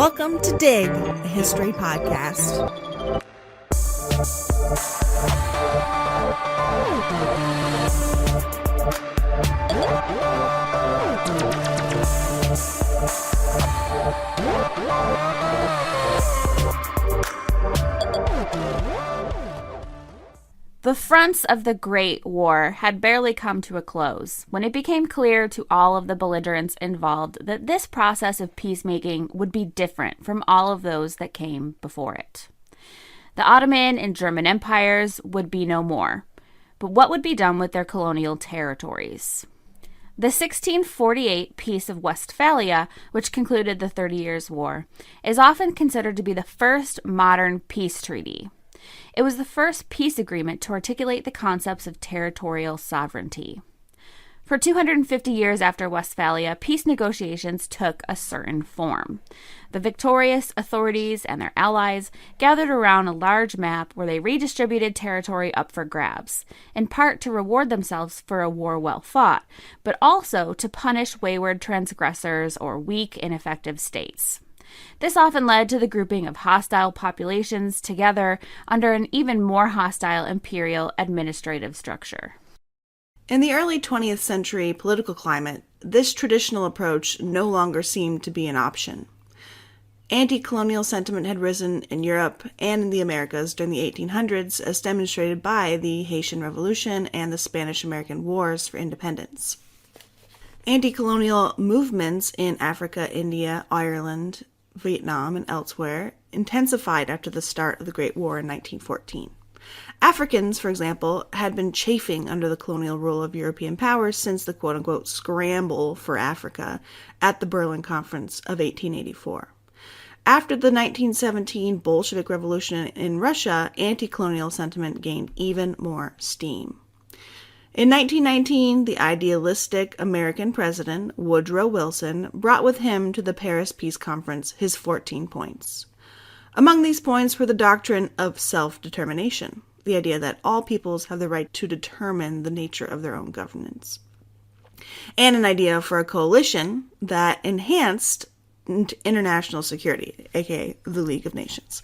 Welcome to Dig, a history podcast. The fronts of the Great War had barely come to a close when it became clear to all of the belligerents involved that this process of peacemaking would be different from all of those that came before it. The Ottoman and German empires would be no more, but what would be done with their colonial territories? The 1648 Peace of Westphalia, which concluded the 30 Years' War, is often considered to be the first modern peace treaty. It was the first peace agreement to articulate the concepts of territorial sovereignty. For 250 years after Westphalia, peace negotiations took a certain form. The victorious authorities and their allies gathered around a large map where they redistributed territory up for grabs, in part to reward themselves for a war well fought, but also to punish wayward transgressors or weak, ineffective states. This often led to the grouping of hostile populations together under an even more hostile imperial administrative structure. In the early 20th century political climate, this traditional approach no longer seemed to be an option. Anti-colonial sentiment had risen in Europe and in the Americas during the 1800s, as demonstrated by the Haitian Revolution and the Spanish-American Wars for independence. Anti-colonial movements in Africa, India, Ireland, Vietnam, and elsewhere intensified after the start of the Great War in 1914. Africans, for example, had been chafing under the colonial rule of European powers since the quote-unquote scramble for Africa at the Berlin Conference of 1884. After the 1917 Bolshevik Revolution in Russia, anti-colonial sentiment gained even more steam. In 1919, the idealistic American President Woodrow Wilson brought with him to the Paris Peace Conference his 14 points. Among these points were the doctrine of self-determination, the idea that all peoples have the right to determine the nature of their own governance, and an idea for a coalition that enhanced international security, aka the League of Nations.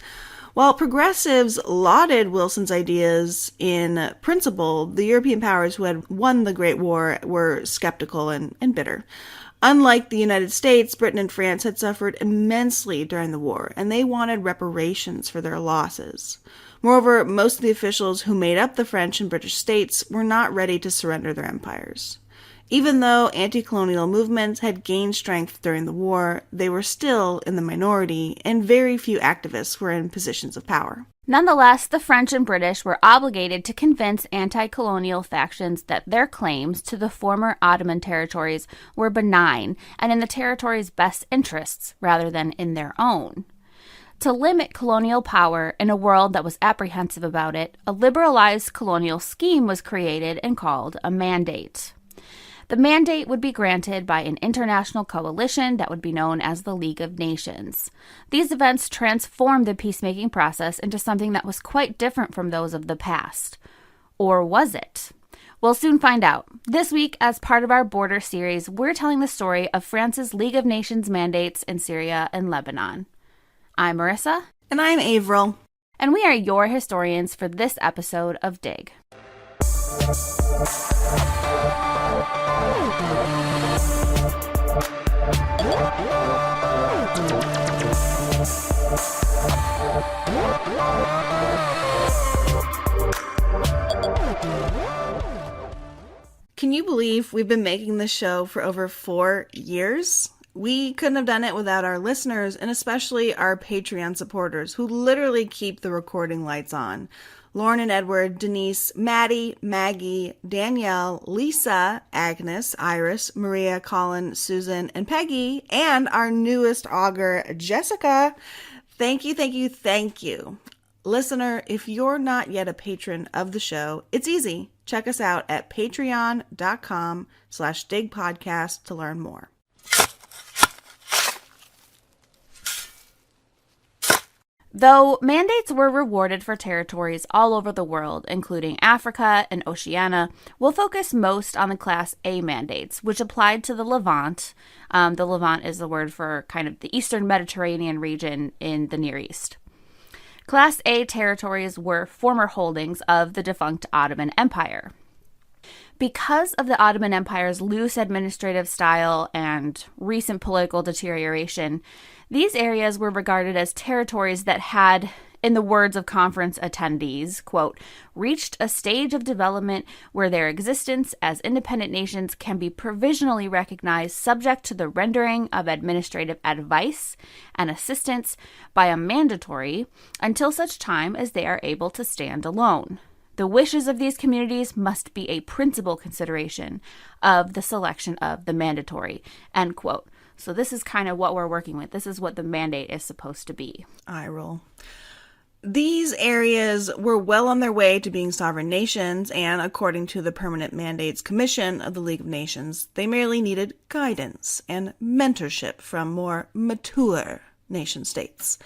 While progressives lauded Wilson's ideas in principle, the European powers who had won the Great War were skeptical and bitter. Unlike the United States, Britain and France had suffered immensely during the war, and they wanted reparations for their losses. Moreover, most of the officials who made up the French and British states were not ready to surrender their empires. Even though anti-colonial movements had gained strength during the war, they were still in the minority, and very few activists were in positions of power. Nonetheless, the French and British were obligated to convince anti-colonial factions that their claims to the former Ottoman territories were benign and in the territory's best interests rather than in their own. To limit colonial power in a world that was apprehensive about it, a liberalized colonial scheme was created and called a mandate. The mandate would be granted by an international coalition that would be known as the League of Nations. These events transformed the peacemaking process into something that was quite different from those of the past. Or was it? We'll soon find out. This week, as part of our border series, we're telling the story of France's League of Nations mandates in Syria and Lebanon. I'm Marissa. And I'm Avril. And we are your historians for this episode of Dig. Can you believe we've been making this show for over 4 years? We couldn't have done it without our listeners, and especially our Patreon supporters, who literally keep the recording lights on. Lauren and Edward, Denise, Maddie, Maggie, Danielle, Lisa, Agnes, Iris, Maria, Colin, Susan, and Peggy, and our newest augur, Jessica. Thank you, thank you, thank you. Listener, if you're not yet a patron of the show, it's easy. Check us out at patreon.com/digpodcast to learn more. Though mandates were rewarded for territories all over the world, including Africa and Oceania, we'll focus most on the Class A mandates, which applied to the Levant. The Levant is the word for kind of the Eastern Mediterranean region in the Near East. Class A territories were former holdings of the defunct Ottoman Empire. Because of the Ottoman Empire's loose administrative style and recent political deterioration, these areas were regarded as territories that had, in the words of conference attendees, quote, reached a stage of development where their existence as independent nations can be provisionally recognized subject to the rendering of administrative advice and assistance by a mandatory until such time as they are able to stand alone. The wishes of these communities must be a principal consideration of the selection of the mandatory, end quote. So this is kind of what we're working with. This is what the mandate is supposed to be. Eye roll. These areas were well on their way to being sovereign nations, and according to the Permanent Mandates Commission of the League of Nations, they merely needed guidance and mentorship from more mature nation states.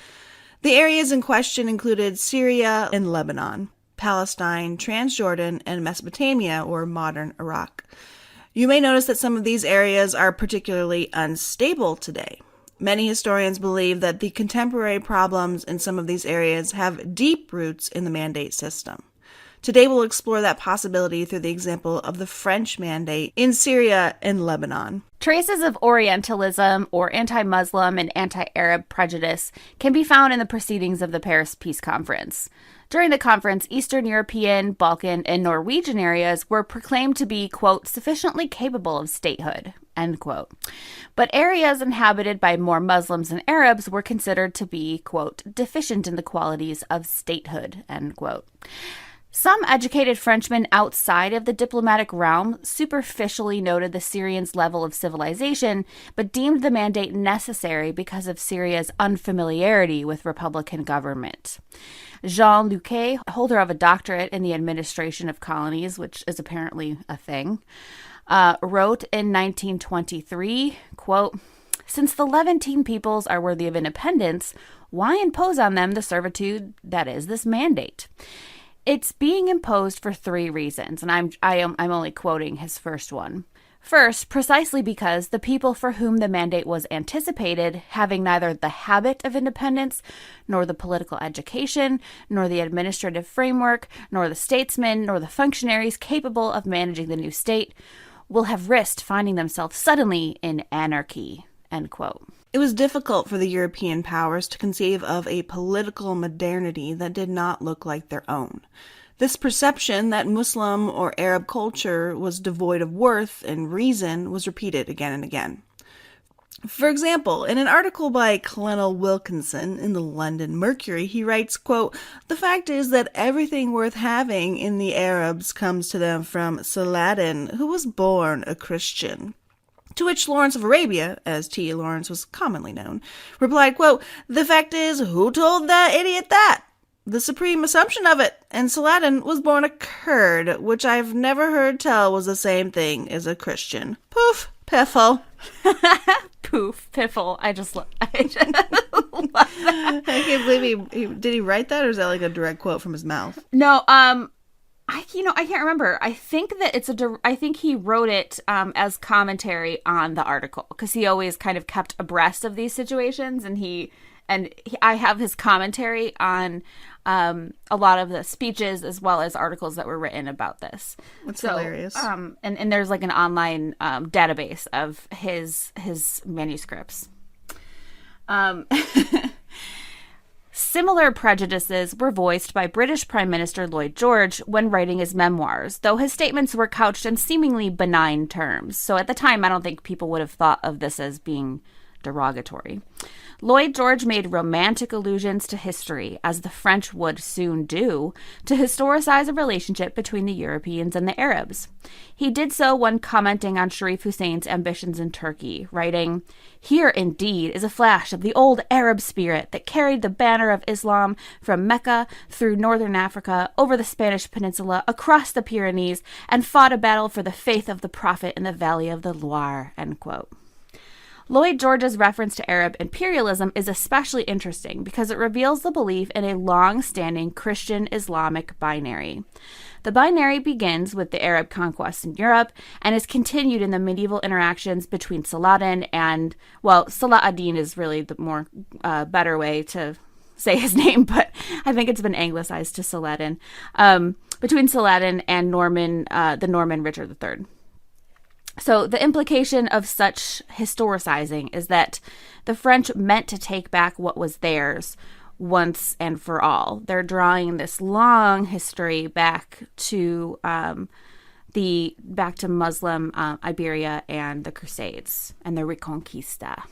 The areas in question included Syria and Lebanon, Palestine, Transjordan, and Mesopotamia, or modern Iraq. You may notice that some of these areas are particularly unstable today. Many historians believe that the contemporary problems in some of these areas have deep roots in the mandate system. Today we'll explore that possibility through the example of the French mandate in Syria and Lebanon. Traces of Orientalism or anti-Muslim and anti-Arab prejudice can be found in the proceedings of the Paris Peace Conference. During the conference, Eastern European, Balkan, and Norwegian areas were proclaimed to be, quote, sufficiently capable of statehood, end quote. But areas inhabited by more Muslims and Arabs were considered to be, quote, deficient in the qualities of statehood, end quote. Some educated Frenchmen outside of the diplomatic realm superficially noted the Syrians' level of civilization, but deemed the mandate necessary because of Syria's unfamiliarity with republican government. Jean Luque, holder of a doctorate in the administration of colonies, which is apparently a thing, wrote in 1923, quote, since the Levantine peoples are worthy of independence, why impose on them the servitude that is this mandate? It's being imposed for three reasons, and I'm only quoting his first one. First, precisely because the people for whom the mandate was anticipated, having neither the habit of independence, nor the political education, nor the administrative framework, nor the statesmen, nor the functionaries capable of managing the new state, will have risked finding themselves suddenly in anarchy, end quote. It was difficult for the European powers to conceive of a political modernity that did not look like their own. This perception that Muslim or Arab culture was devoid of worth and reason was repeated again and again. For example, in an article by Colonel Wilkinson in the London Mercury, he writes, quote, the fact is that everything worth having in the Arabs comes to them from Saladin, who was born a Christian. To which Lawrence of Arabia, as T. Lawrence was commonly known, replied, quote, the fact is, who told that idiot that? The supreme assumption of it, and Saladin was born a Kurd, which I've never heard tell was the same thing as a Christian. Poof, piffle. Poof, piffle. I just love that. I can't believe did he write that, or is that like a direct quote from his mouth? No, I can't remember. I think that I think he wrote it as commentary on the article, because he always kind of kept abreast of these situations, and I have his commentary on a lot of the speeches as well as articles that were written about this. That's hilarious. And there's like an online database of his manuscripts. Similar prejudices were voiced by British Prime Minister Lloyd George when writing his memoirs, though his statements were couched in seemingly benign terms. So at the time, I don't think people would have thought of this as being derogatory. Lloyd George made romantic allusions to history, as the French would soon do, to historicize a relationship between the Europeans and the Arabs. He did so when commenting on Sharif Hussein's ambitions in Turkey, writing, "Here indeed is a flash of the old Arab spirit that carried the banner of Islam from Mecca through northern Africa, over the Spanish peninsula, across the Pyrenees, and fought a battle for the faith of the Prophet in the valley of the Loire," end quote. Lloyd George's reference to Arab imperialism is especially interesting because it reveals the belief in a long-standing Christian-Islamic binary. The binary begins with the Arab conquest in Europe and is continued in the medieval interactions between Saladin and, well, Salah ad-Din is really the more better way to say his name, but I think it's been anglicized to Saladin, between Saladin and the Norman Richard III. So the implication of such historicizing is that the French meant to take back what was theirs once and for all. They're drawing this long history back to Muslim Iberia and the Crusades and the Reconquista.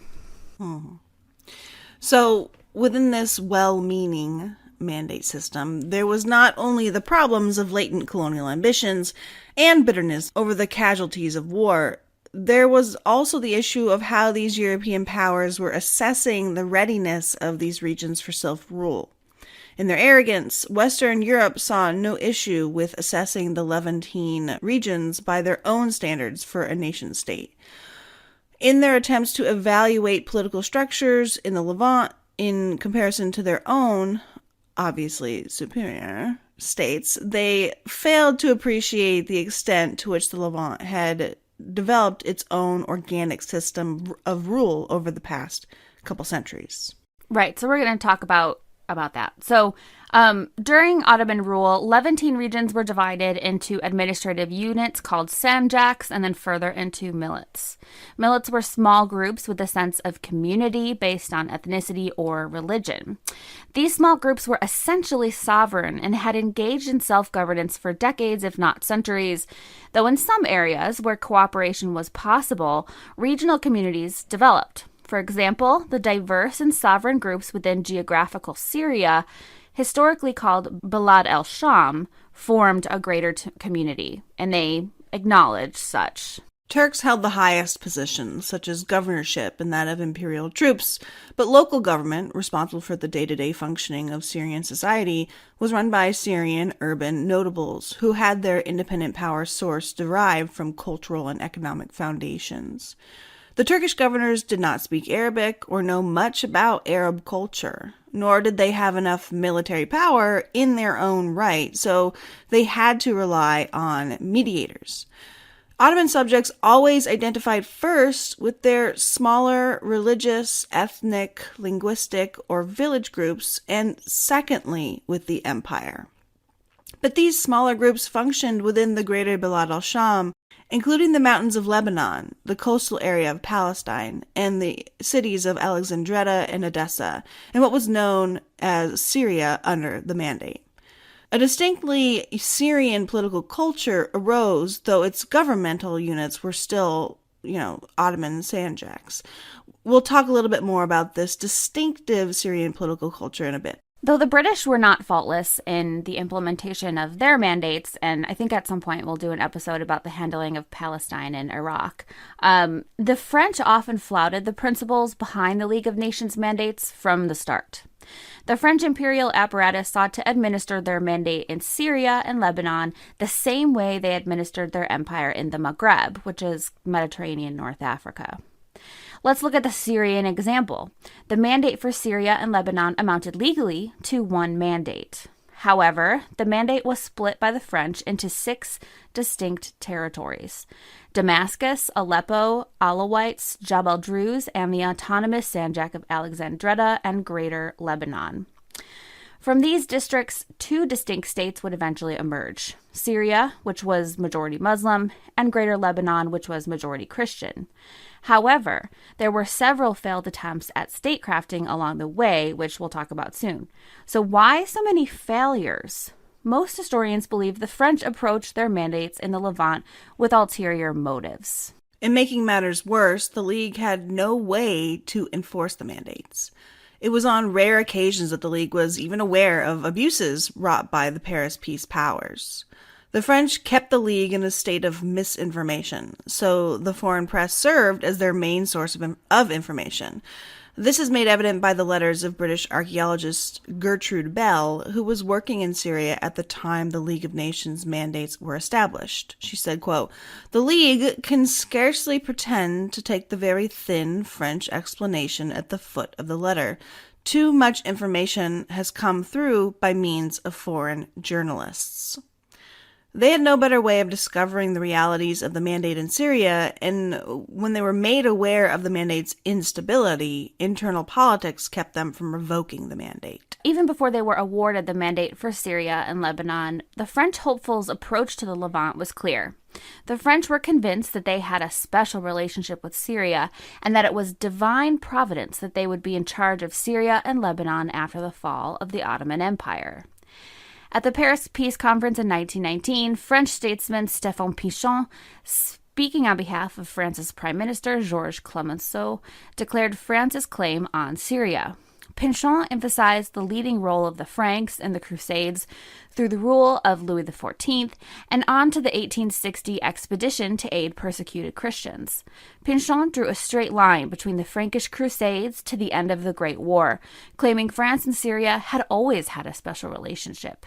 So within this well-meaning mandate system, there was not only the problems of latent colonial ambitions and bitterness over the casualties of war, there was also the issue of how these European powers were assessing the readiness of these regions for self-rule. In their arrogance, Western Europe saw no issue with assessing the Levantine regions by their own standards for a nation-state. In their attempts to evaluate political structures in the Levant in comparison to their own, obviously superior, states, they failed to appreciate the extent to which the Levant had developed its own organic system of rule over the past couple centuries. Right, so we're going to talk about that. So during Ottoman rule, Levantine regions were divided into administrative units called sanjaks and then further into millets. Millets were small groups with a sense of community based on ethnicity or religion. These small groups were essentially sovereign and had engaged in self-governance for decades, if not centuries, though in some areas where cooperation was possible, regional communities developed. For example, the diverse and sovereign groups within geographical Syria, historically called Balad el-Sham, formed a greater community, and they acknowledged such. Turks held the highest positions, such as governorship and that of imperial troops, but local government, responsible for the day-to-day functioning of Syrian society, was run by Syrian urban notables, who had their independent power source derived from cultural and economic foundations. The Turkish governors did not speak Arabic or know much about Arab culture, nor did they have enough military power in their own right, so they had to rely on mediators. Ottoman subjects always identified first with their smaller religious, ethnic, linguistic, or village groups, and secondly with the empire. But these smaller groups functioned within the greater Balad al-Sham, including the mountains of Lebanon, the coastal area of Palestine, and the cities of Alexandria and Edessa, and what was known as Syria under the Mandate. A distinctly Syrian political culture arose, though its governmental units were still, Ottoman sanjaks. We'll talk a little bit more about this distinctive Syrian political culture in a bit. Though the British were not faultless in the implementation of their mandates, and I think at some point we'll do an episode about the handling of Palestine and Iraq, the French often flouted the principles behind the League of Nations mandates from the start. The French imperial apparatus sought to administer their mandate in Syria and Lebanon the same way they administered their empire in the Maghreb, which is Mediterranean North Africa. Let's look at the Syrian example. The mandate for Syria and Lebanon amounted legally to one mandate. However, the mandate was split by the French into 6 distinct territories: Damascus, Aleppo, Alawites, Jabal Druze, and the autonomous Sanjak of Alexandria and Greater Lebanon. From these districts, 2 distinct states would eventually emerge: Syria, which was majority Muslim, and Greater Lebanon, which was majority Christian. However, there were several failed attempts at statecrafting along the way, which we'll talk about soon. So why so many failures? Most historians believe the French approached their mandates in the Levant with ulterior motives. In making matters worse, the League had no way to enforce the mandates. It was on rare occasions that the League was even aware of abuses wrought by the Paris peace powers. The French kept the League in a state of misinformation, so the foreign press served as their main source of information. This is made evident by the letters of British archaeologist Gertrude Bell, who was working in Syria at the time the League of Nations mandates were established. She said, quote, "The League can scarcely pretend to take the very thin French explanation at the foot of the letter. Too much information has come through by means of foreign journalists." They had no better way of discovering the realities of the mandate in Syria, and when they were made aware of the mandate's instability, internal politics kept them from revoking the mandate. Even before they were awarded the mandate for Syria and Lebanon, the French hopefuls' approach to the Levant was clear. The French were convinced that they had a special relationship with Syria and that it was divine providence that they would be in charge of Syria and Lebanon after the fall of the Ottoman Empire. At the Paris Peace Conference in 1919, French statesman Stéphane Pinchon, speaking on behalf of France's Prime Minister Georges Clemenceau, declared France's claim on Syria. Pinchon emphasized the leading role of the Franks in the Crusades through the rule of Louis XIV and on to the 1860 expedition to aid persecuted Christians. Pinchon drew a straight line between the Frankish Crusades to the end of the Great War, claiming France and Syria had always had a special relationship.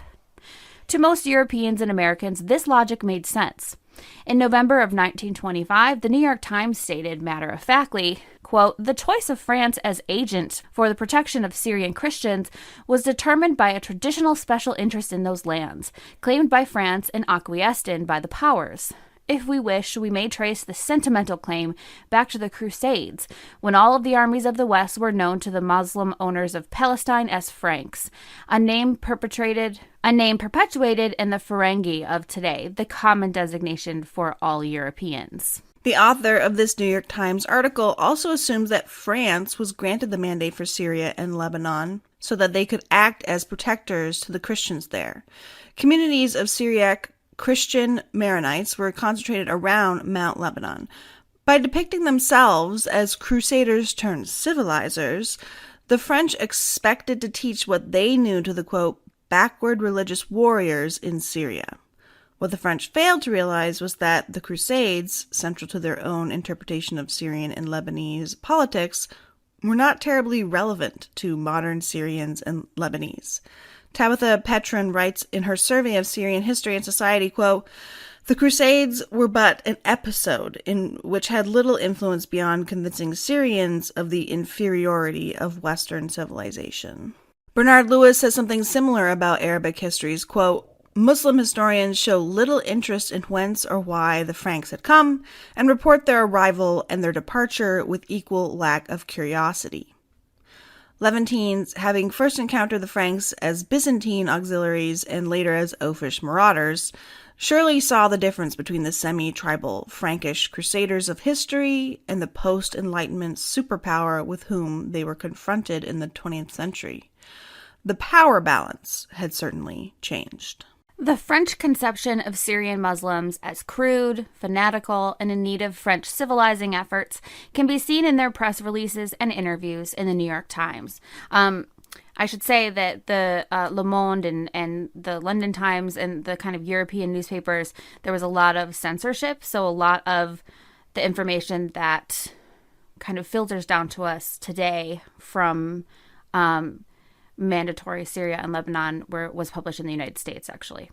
To most Europeans and Americans, this logic made sense. In November of 1925, the New York Times stated matter-of-factly, quote, "The choice of France as agent for the protection of Syrian Christians was determined by a traditional special interest in those lands, claimed by France and acquiesced in by the powers. If we wish, we may trace the sentimental claim back to the Crusades, when all of the armies of the West were known to the Muslim owners of Palestine as Franks, a name perpetuated in the Ferengi of today, the common designation for all Europeans." The author of this New York Times article also assumes that France was granted the mandate for Syria and Lebanon so that they could act as protectors to the Christians there. Communities of Syriac Christian Maronites were concentrated around Mount Lebanon. By depicting themselves as crusaders turned civilizers, the French expected to teach what they knew to the, quote, backward religious warriors in Syria. What the French failed to realize was that the Crusades, central to their own interpretation of Syrian and Lebanese politics, were not terribly relevant to modern Syrians and Lebanese. Tabitha Petrin writes in her survey of Syrian history and society, quote, "The Crusades were but an episode in which had little influence beyond convincing Syrians of the inferiority of Western civilization." Bernard Lewis says something similar about Arabic histories, quote, "Muslim historians show little interest in whence or why the Franks had come, and report their arrival and their departure with equal lack of curiosity. Levantines, having first encountered the Franks as Byzantine auxiliaries and later as oafish marauders, surely saw the difference between the semi-tribal Frankish crusaders of history and the post-Enlightenment superpower with whom they were confronted in the 20th century. The power balance had certainly changed." The French conception of Syrian Muslims as crude, fanatical, and in need of French civilizing efforts can be seen in their press releases and interviews in the New York Times. I should say that the Le Monde and the London Times and the kind of European newspapers, there was a lot of censorship, so a lot of the information that kind of filters down to us today from mandatory Syria and Lebanon was published in the United States, actually.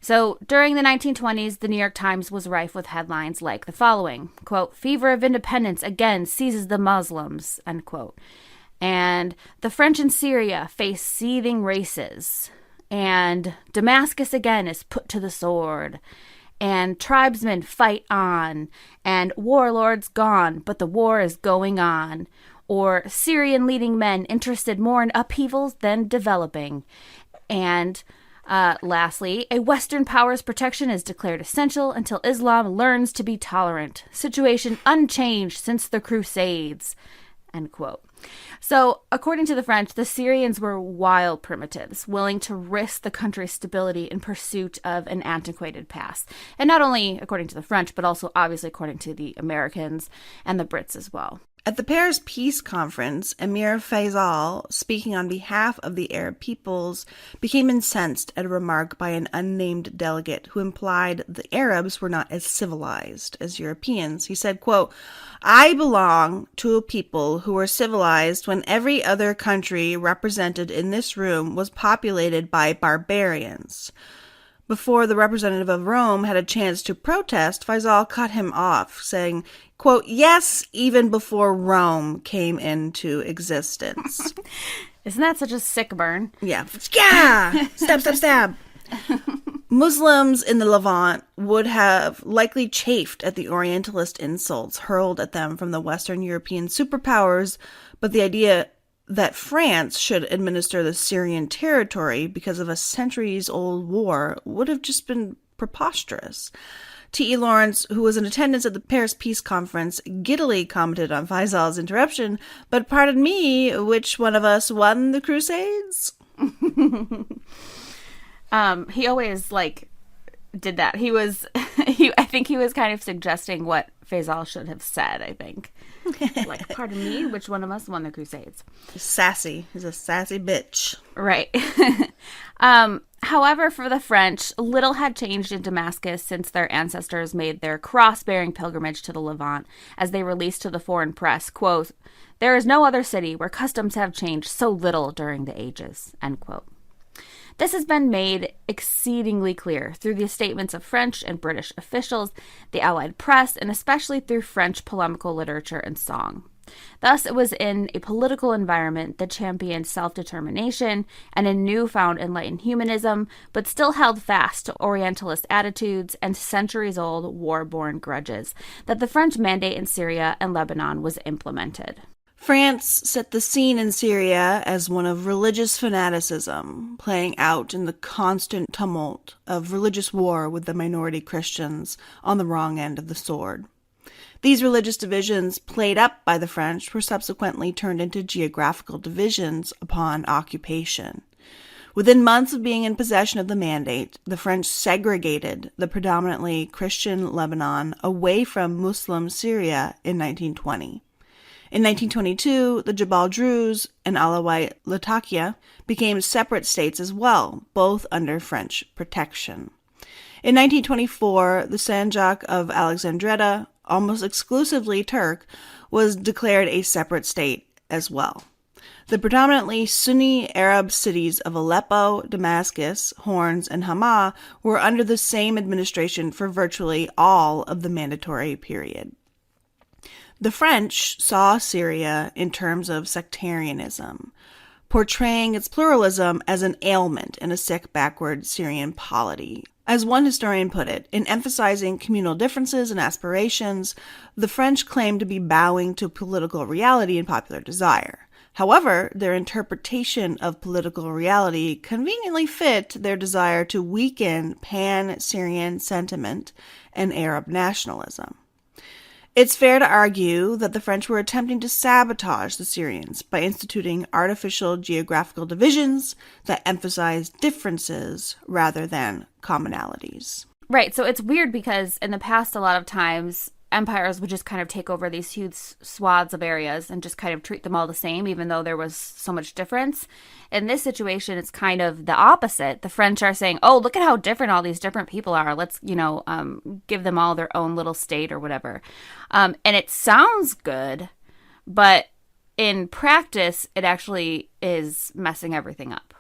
So during the 1920s, the New York Times was rife with headlines like the following, quote, "Fever of independence again seizes the Muslims," end quote. And the French in Syria face seething races. And Damascus again is put to the sword. And tribesmen fight on. And warlords gone, but the war is going on. Or Syrian leading men interested more in upheavals than developing. And lastly, a Western power's protection is declared essential until Islam learns to be tolerant. Situation unchanged since the Crusades, end quote. So, according to the French, the Syrians were wild primitives, willing to risk the country's stability in pursuit of an antiquated past. And not only according to the French, but also obviously according to the Americans and the Brits as well. At the Paris Peace Conference, Emir Faisal, speaking on behalf of the Arab peoples, became incensed at a remark by an unnamed delegate who implied the Arabs were not as civilized as Europeans. He said, quote, "I belong to a people who were civilized when every other country represented in this room was populated by barbarians." Before the representative of Rome had a chance to protest, Faisal cut him off, saying, quote, "Yes, even before Rome came into existence." Isn't that such a sick burn? Yeah. Yeah! Stab, stab, stab. Muslims in the Levant would have likely chafed at the Orientalist insults hurled at them from the Western European superpowers, but the idea that France should administer the Syrian territory because of a centuries-old war would have just been preposterous. T.E. Lawrence, who was in attendance at the Paris Peace Conference, giddily commented on Faisal's interruption, "But pardon me, which one of us won the Crusades?" He always, did that. I think he was kind of suggesting what Faisal should have said, I think. Pardon me, which one of us won the Crusades? Sassy. He's a sassy bitch. Right. However, for the French, little had changed in Damascus since their ancestors made their cross-bearing pilgrimage to the Levant, as they released to the foreign press, quote, "There is no other city where customs have changed so little during the ages," end quote. This has been made exceedingly clear through the statements of French and British officials, the Allied press, and especially through French polemical literature and song. Thus, it was in a political environment that championed self-determination and a newfound enlightened humanism, but still held fast to Orientalist attitudes and centuries-old war-born grudges, that the French mandate in Syria and Lebanon was implemented. France set the scene in Syria as one of religious fanaticism, playing out in the constant tumult of religious war with the minority Christians on the wrong end of the sword. These religious divisions, played up by the French, were subsequently turned into geographical divisions upon occupation. Within months of being in possession of the mandate, the French segregated the predominantly Christian Lebanon away from Muslim Syria in 1920. In 1922, the Jabal Druze and Alawite Latakia became separate states as well, both under French protection. In 1924, the Sanjak of Alexandretta, almost exclusively Turk, was declared a separate state as well. The predominantly Sunni Arab cities of Aleppo, Damascus, Horns, and Hama were under the same administration for virtually all of the mandatory period. The French saw Syria in terms of sectarianism, portraying its pluralism as an ailment in a sick, backward Syrian polity. As one historian put it, in emphasizing communal differences and aspirations, the French claimed to be bowing to political reality and popular desire. However, their interpretation of political reality conveniently fit their desire to weaken pan-Syrian sentiment and Arab nationalism. It's fair to argue that the French were attempting to sabotage the Syrians by instituting artificial geographical divisions that emphasized differences rather than commonalities. Right, so it's weird because in the past, a lot of times, empires would just kind of take over these huge swaths of areas and just kind of treat them all the same, even though there was so much difference. In this situation, it's kind of the opposite. The French are saying, oh, look at how different all these different people are. Let's, give them all their own little state or whatever. And it sounds good, but in practice, it actually is messing everything up.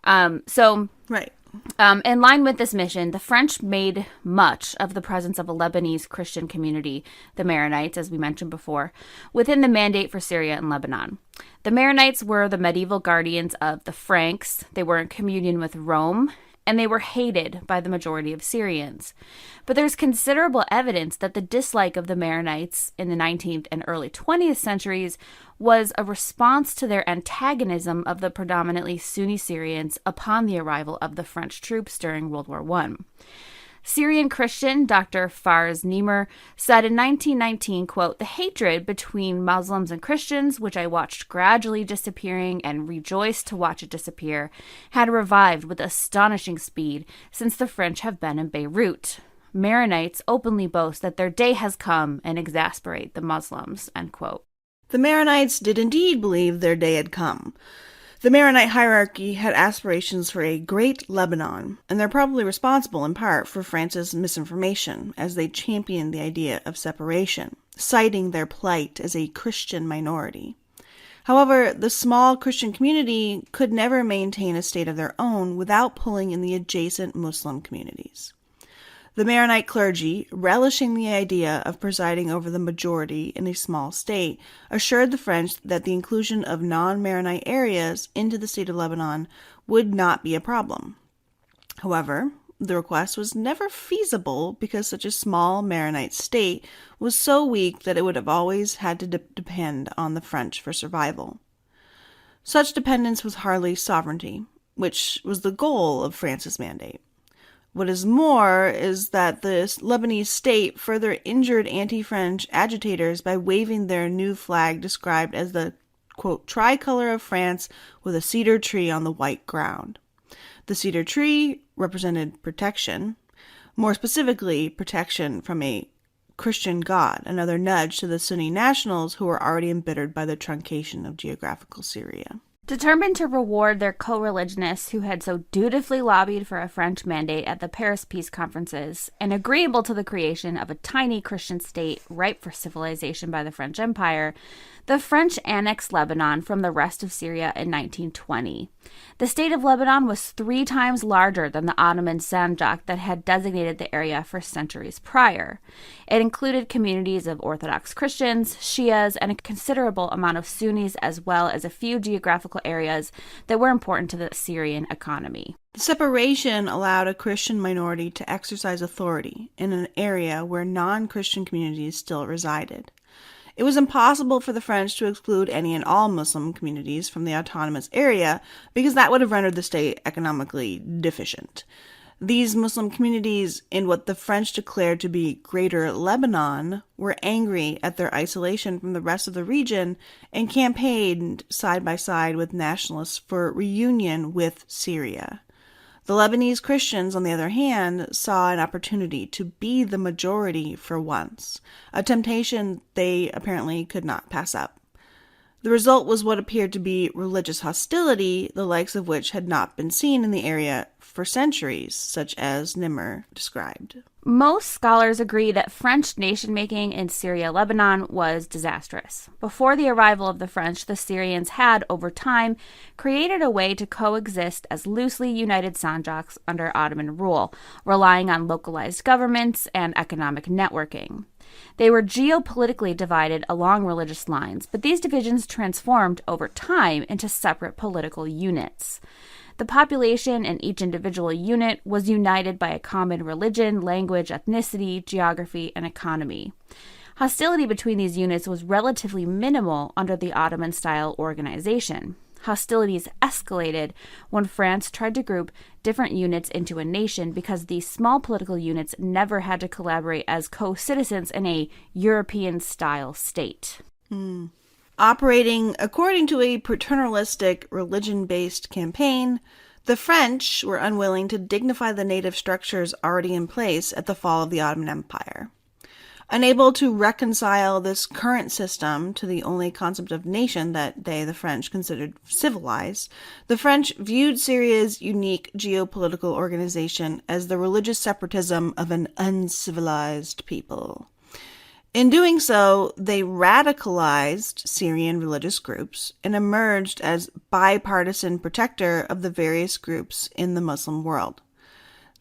Right. In line with this mission, the French made much of the presence of a Lebanese Christian community, the Maronites, as we mentioned before, within the mandate for Syria and Lebanon. The Maronites were the medieval guardians of the Franks. They were in communion with Rome, and they were hated by the majority of Syrians. But there's considerable evidence that the dislike of the Maronites in the 19th and early 20th centuries was a response to their antagonism of the predominantly Sunni Syrians upon the arrival of the French troops during World War I. Syrian Christian Dr. Fars Niemer said in 1919, quote, "The hatred between Muslims and Christians, which I watched gradually disappearing and rejoiced to watch it disappear, had revived with astonishing speed since the French have been in Beirut. Maronites openly boast that their day has come and exasperate the Muslims," end quote. The Maronites did indeed believe their day had come. The Maronite hierarchy had aspirations for a great Lebanon, and they're probably responsible in part for France's misinformation as they championed the idea of separation, citing their plight as a Christian minority. However, the small Christian community could never maintain a state of their own without pulling in the adjacent Muslim communities. The Maronite clergy, relishing the idea of presiding over the majority in a small state, assured the French that the inclusion of non-Maronite areas into the state of Lebanon would not be a problem. However, the request was never feasible because such a small Maronite state was so weak that it would have always had to depend on the French for survival. Such dependence was hardly sovereignty, which was the goal of France's mandate. What is more is that the Lebanese state further injured anti-French agitators by waving their new flag described as the, quote, tricolor of France with a cedar tree on the white ground. The cedar tree represented protection, more specifically protection from a Christian God, another nudge to the Sunni nationals who were already embittered by the truncation of geographical Syria. Determined to reward their co-religionists who had so dutifully lobbied for a French mandate at the Paris peace conferences, and agreeable to the creation of a tiny Christian state ripe for civilization by the French Empire, the French annexed Lebanon from the rest of Syria in 1920. The state of Lebanon was 3 times larger than the Ottoman Sanjak that had designated the area for centuries prior. It included communities of Orthodox Christians, Shias, and a considerable amount of Sunnis, as well as a few geographical areas that were important to the Syrian economy. The separation allowed a Christian minority to exercise authority in an area where non-Christian communities still resided. It was impossible for the French to exclude any and all Muslim communities from the autonomous area because that would have rendered the state economically deficient. These Muslim communities in what the French declared to be Greater Lebanon were angry at their isolation from the rest of the region and campaigned side by side with nationalists for reunion with Syria. The Lebanese Christians, on the other hand, saw an opportunity to be the majority for once, a temptation they apparently could not pass up. The result was what appeared to be religious hostility, the likes of which had not been seen in the area for centuries, such as Nimmer described. Most scholars agree that French nation-making in Syria-Lebanon was disastrous. Before the arrival of the French, the Syrians had, over time, created a way to coexist as loosely united Sanjaks under Ottoman rule, relying on localized governments and economic networking. They were geopolitically divided along religious lines, but these divisions transformed over time into separate political units. The population in each individual unit was united by a common religion, language, ethnicity, geography, and economy. Hostility between these units was relatively minimal under the Ottoman-style organization. Hostilities escalated when France tried to group different units into a nation because these small political units never had to collaborate as co-citizens in a European-style state. Operating according to a paternalistic, religion-based campaign, the French were unwilling to dignify the native structures already in place at the fall of the Ottoman Empire. Unable to reconcile this current system to the only concept of nation that they, the French, considered civilized, the French viewed Syria's unique geopolitical organization as the religious separatism of an uncivilized people. In doing so, they radicalized Syrian religious groups and emerged as bipartisan protector of the various groups in the Muslim world.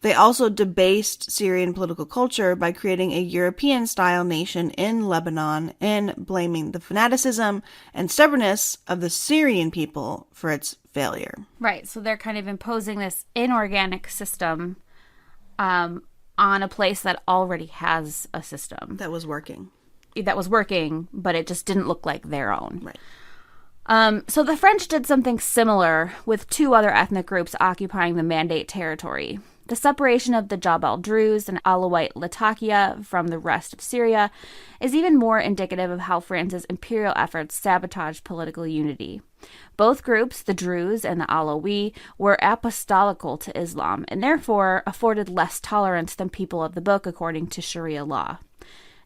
They also debased Syrian political culture by creating a European-style nation in Lebanon and blaming the fanaticism and stubbornness of the Syrian people for its failure. Right, so they're kind of imposing this inorganic system on a place that already has a system. That was working, but it just didn't look like their own. Right. So the French did something similar with 2 other ethnic groups occupying the Mandate territory. The separation of the Jabal Druze and Alawite Latakia from the rest of Syria is even more indicative of how France's imperial efforts sabotaged political unity. Both groups, the Druze and the Alawi, were apostolical to Islam and therefore afforded less tolerance than people of the book according to Sharia law.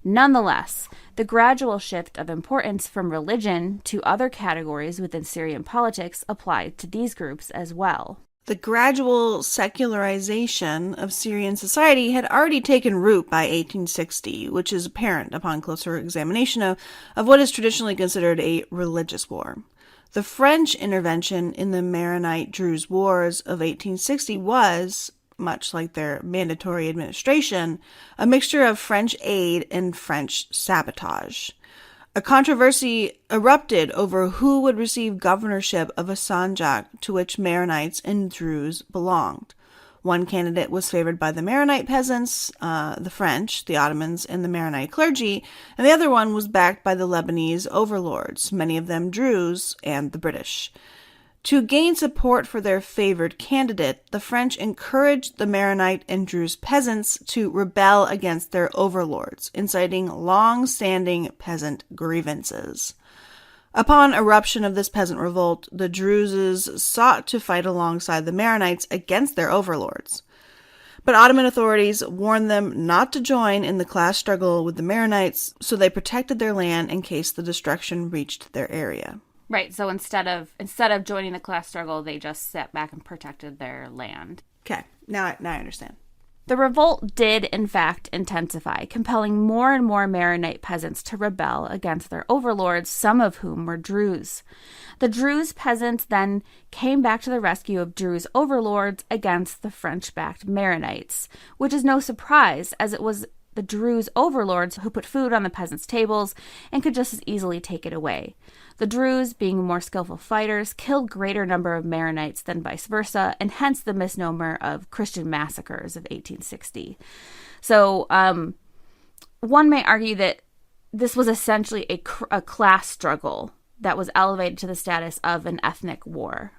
Nonetheless, the gradual shift of importance from religion to other categories within Syrian politics applied to these groups as well. The gradual secularization of Syrian society had already taken root by 1860, which is apparent upon closer examination of what is traditionally considered a religious war. The French intervention in the Maronite Druze Wars of 1860 was, much like their mandatory administration, a mixture of French aid and French sabotage. A controversy erupted over who would receive governorship of a sanjak to which Maronites and Druze belonged. One candidate was favored by the Maronite peasants, the French, the Ottomans, and the Maronite clergy, and the other one was backed by the Lebanese overlords, many of them Druze, and the British. To gain support for their favored candidate, the French encouraged the Maronite and Druze peasants to rebel against their overlords, inciting long-standing peasant grievances. Upon eruption of this peasant revolt, the Druzes sought to fight alongside the Maronites against their overlords. But Ottoman authorities warned them not to join in the class struggle with the Maronites, so they protected their land in case the destruction reached their area. Right, so instead of joining the class struggle, they just sat back and protected their land. Okay, now I understand. The revolt did, in fact, intensify, compelling more and more Maronite peasants to rebel against their overlords, some of whom were Druze. The Druze peasants then came back to the rescue of Druze overlords against the French-backed Maronites, which is no surprise, as it was the Druze overlords who put food on the peasants' tables and could just as easily take it away. The Druze, being more skillful fighters, killed greater number of Maronites than vice versa, and hence the misnomer of Christian massacres of 1860. So, one may argue that this was essentially a class struggle that was elevated to the status of an ethnic war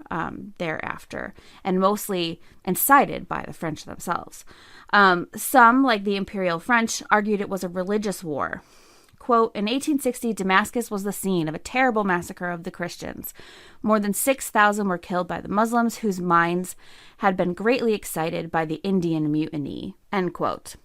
thereafter, and mostly incited by the French themselves. Some, like the Imperial French, argued it was a religious war. Quote, in 1860, Damascus was the scene of a terrible massacre of the Christians. More than 6,000 were killed by the Muslims, whose minds had been greatly excited by the Indian Mutiny, end quote.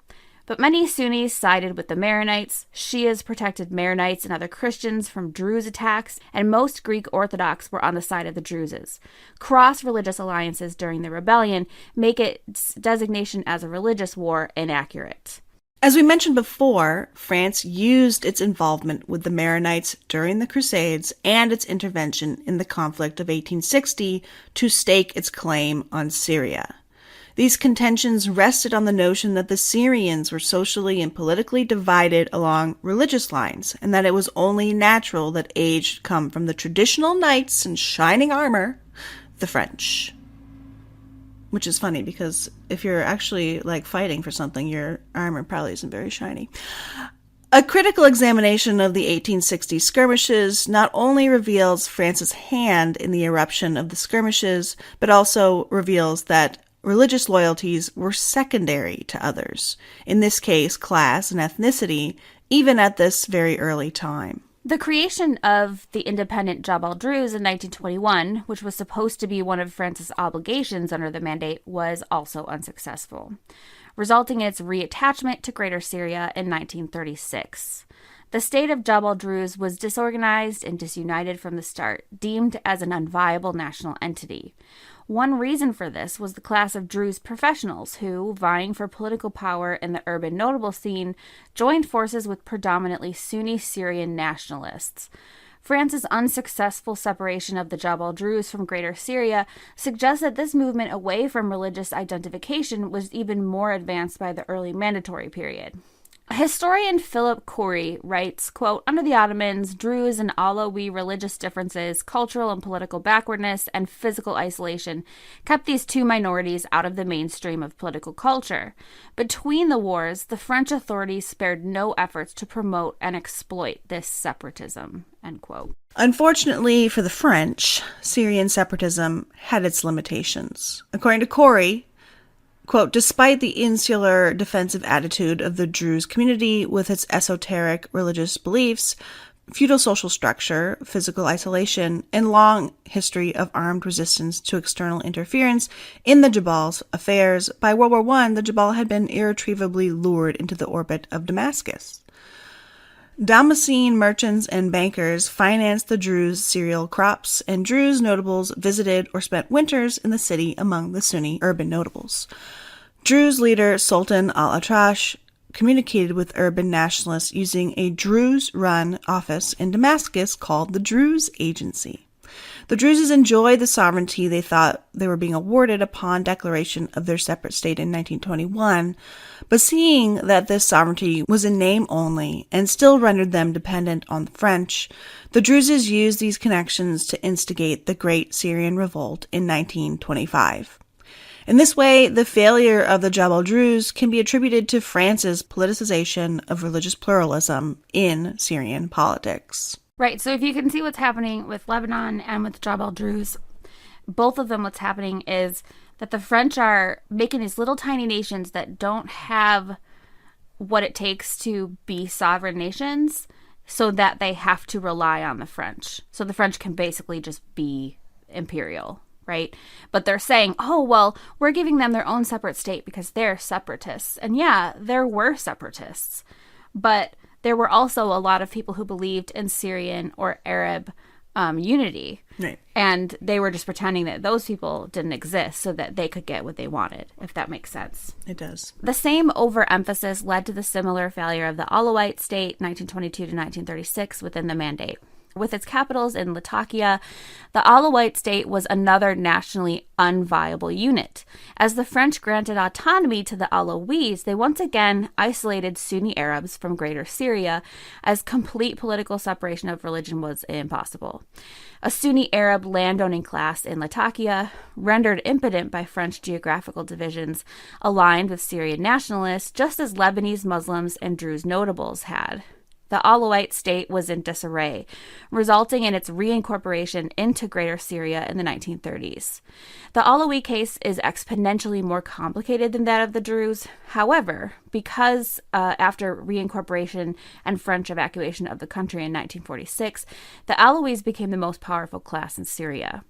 But many Sunnis sided with the Maronites, Shias protected Maronites and other Christians from Druze attacks, and most Greek Orthodox were on the side of the Druzes. Cross-religious alliances during the rebellion make its designation as a religious war inaccurate. As we mentioned before, France used its involvement with the Maronites during the Crusades and its intervention in the conflict of 1860 to stake its claim on Syria. These contentions rested on the notion that the Syrians were socially and politically divided along religious lines, and that it was only natural that aid should come from the traditional knights in shining armor, the French. Which is funny because if you're actually fighting for something, your armor probably isn't very shiny. A critical examination of the 1860 skirmishes not only reveals France's hand in the eruption of the skirmishes, but also reveals that religious loyalties were secondary to others, in this case class and ethnicity, even at this very early time. The creation of the independent Jabal Druze in 1921, which was supposed to be one of France's obligations under the Mandate, was also unsuccessful, resulting in its reattachment to Greater Syria in 1936. The state of Jabal Druze was disorganized and disunited from the start, deemed as an unviable national entity. One reason for this was the class of Druze professionals who, vying for political power in the urban notable scene, joined forces with predominantly Sunni Syrian nationalists. France's unsuccessful separation of the Jabal Druze from Greater Syria suggests that this movement away from religious identification was even more advanced by the early Mandatory period. Historian Philip Corey writes, quote, under the Ottomans, Druze and Alawite religious differences, cultural and political backwardness, and physical isolation kept these two minorities out of the mainstream of political culture. Between the wars, the French authorities spared no efforts to promote and exploit this separatism, end quote. Unfortunately for the French, Syrian separatism had its limitations. According to Corey, quote, despite the insular defensive attitude of the Druze community with its esoteric religious beliefs, feudal social structure, physical isolation, and long history of armed resistance to external interference in the Jabal's affairs, by World War I, the Jabal had been irretrievably lured into the orbit of Damascus. Damascene merchants and bankers financed the Druze cereal crops, and Druze notables visited or spent winters in the city among the Sunni urban notables. Druze leader Sultan al-Atrash communicated with urban nationalists using a Druze-run office in Damascus called the Druze Agency. The Druzes enjoyed the sovereignty they thought they were being awarded upon declaration of their separate state in 1921, but seeing that this sovereignty was in name only and still rendered them dependent on the French, the Druzes used these connections to instigate the Great Syrian Revolt in 1925. In this way, the failure of the Jabal Druze can be attributed to France's politicization of religious pluralism in Syrian politics. Right, so if you can see what's happening with Lebanon and with Jabal Druze, both of them, what's happening is that the French are making these little tiny nations that don't have what it takes to be sovereign nations, so that they have to rely on the French. So the French can basically just be imperial, right? But they're saying, oh, well, we're giving them their own separate state because they're separatists. And yeah, there were separatists. But there were also a lot of people who believed in Syrian or Arab unity. Right. And they were just pretending that those people didn't exist so that they could get what they wanted, if that makes sense. It does. The same overemphasis led to the similar failure of the Alawite State, 1922 to 1936, within the Mandate. With its capitals in Latakia, the Alawite State was another nationally unviable unit. As the French granted autonomy to the Alawis, they once again isolated Sunni Arabs from Greater Syria, as complete political separation of religion was impossible. A Sunni Arab landowning class in Latakia, rendered impotent by French geographical divisions, aligned with Syrian nationalists, just as Lebanese Muslims and Druze notables had. The Alawite State was in disarray, resulting in its reincorporation into Greater Syria in the 1930s. The Alawi case is exponentially more complicated than that of the Druze. However, because after reincorporation and French evacuation of the country in 1946, the Alawis became the most powerful class in Syria.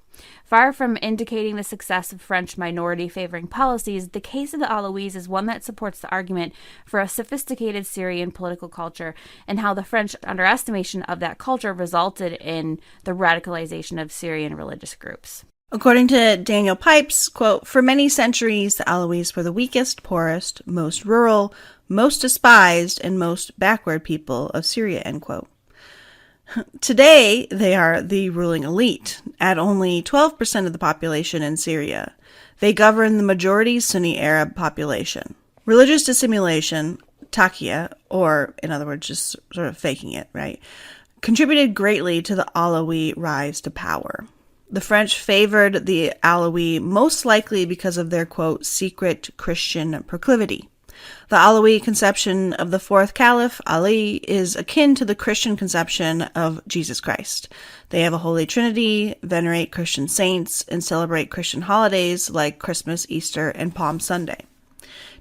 Far from indicating the success of French minority-favoring policies, the case of the Alawis is one that supports the argument for a sophisticated Syrian political culture and how the French underestimation of that culture resulted in the radicalization of Syrian religious groups. According to Daniel Pipes, quote, "For many centuries, the Alawis were the weakest, poorest, most rural, most despised, and most backward people of Syria," end quote. Today, they are the ruling elite, at only 12% of the population in Syria. They govern the majority Sunni Arab population. Religious dissimulation, taqiyya, or in other words, just sort of faking it, right, contributed greatly to the Alawi rise to power. The French favored the Alawi most likely because of their, quote, secret Christian proclivity. The Alawi conception of the fourth caliph, Ali, is akin to the Christian conception of Jesus Christ. They have a Holy Trinity, venerate Christian saints, and celebrate Christian holidays like Christmas, Easter, and Palm Sunday.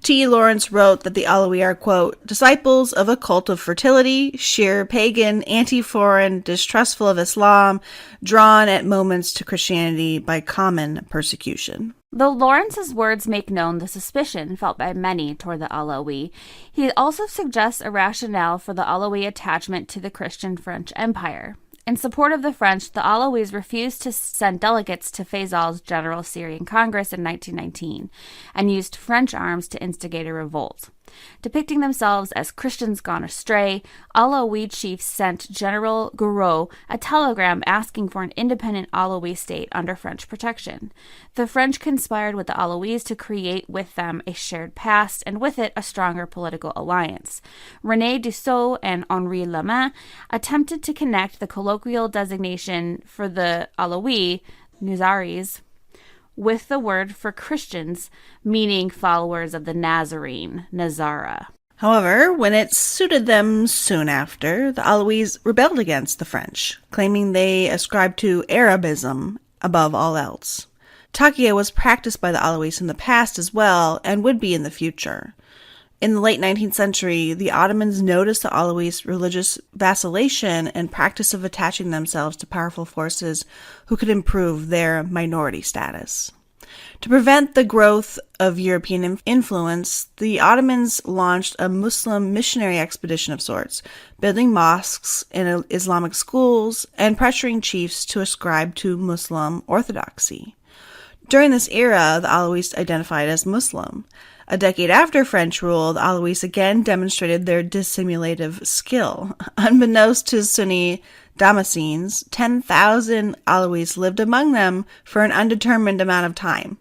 T. Lawrence wrote that the Alawi are, quote, disciples of a cult of fertility, sheer pagan, anti-foreign, distrustful of Islam, drawn at moments to Christianity by common persecution. Though Lawrence's words make known the suspicion felt by many toward the Alawi, he also suggests a rationale for the Alawi attachment to the Christian French Empire. In support of the French, the Alawis refused to send delegates to Faisal's General Syrian Congress in 1919 and used French arms to instigate a revolt. Depicting themselves as Christians gone astray, Alawi chiefs sent General Gouraud a telegram asking for an independent Alawi state under French protection. The French conspired with the Alawis to create with them a shared past and with it a stronger political alliance. René Dussault and Henri Lamain attempted to connect the colloquial designation for the Alawi, Nuzaris, with the word for Christians, meaning followers of the Nazarene, Nazara. However, when it suited them soon after, the Alawis rebelled against the French, claiming they ascribed to Arabism above all else. Taqiyya was practiced by the Alawis in the past as well, and would be in the future. In the late 19th century, the Ottomans noticed the Alawis' religious vacillation and practice of attaching themselves to powerful forces who could improve their minority status. To prevent the growth of European influence, the Ottomans launched a Muslim missionary expedition of sorts, building mosques and Islamic schools and pressuring chiefs to ascribe to Muslim orthodoxy. During this era, the Alawites identified as Muslim. A decade after French rule, the Alawites again demonstrated their dissimulative skill. Unbeknownst to Sunni Damascenes, 10,000 Alawites lived among them for an undetermined amount of time.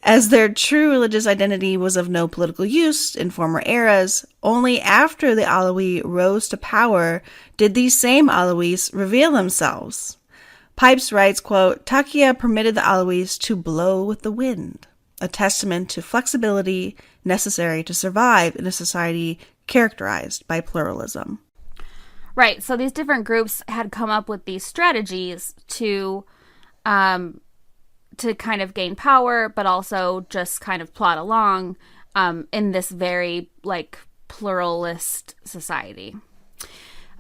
As their true religious identity was of no political use in former eras, only after the Alawi rose to power did these same Alawites reveal themselves. Pipes writes, quote, Taqiyya permitted the Alawites to blow with the wind, a testament to flexibility necessary to survive in a society characterized by pluralism. Right, so these different groups had come up with these strategies to kind of gain power, but also just kind of plod along in this very, pluralist society.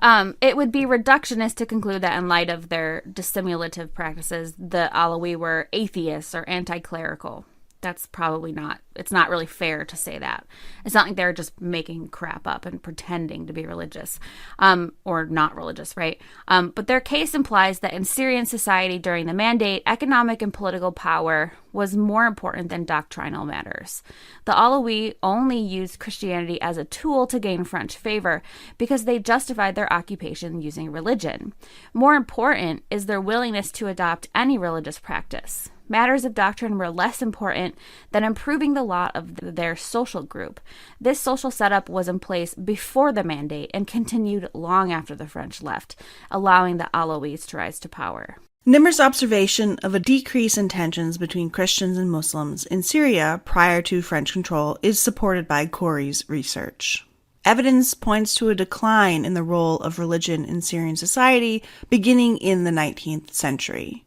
It would be reductionist to conclude that in light of their dissimulative practices, the Alawi were atheists or anti-clerical. That's probably not, it's not really fair to say that. It's not like they're just making crap up and pretending to be religious, or not religious, right? But their case implies that in Syrian society during the Mandate, economic and political power was more important than doctrinal matters. The Alawi only used Christianity as a tool to gain French favor because they justified their occupation using religion. More important is their willingness to adopt any religious practice. Matters of doctrine were less important than improving the lot of their social group. This social setup was in place before the Mandate and continued long after the French left, allowing the Alawites to rise to power. Nimmer's observation of a decrease in tensions between Christians and Muslims in Syria prior to French control is supported by Corey's research. Evidence points to a decline in the role of religion in Syrian society beginning in the 19th century.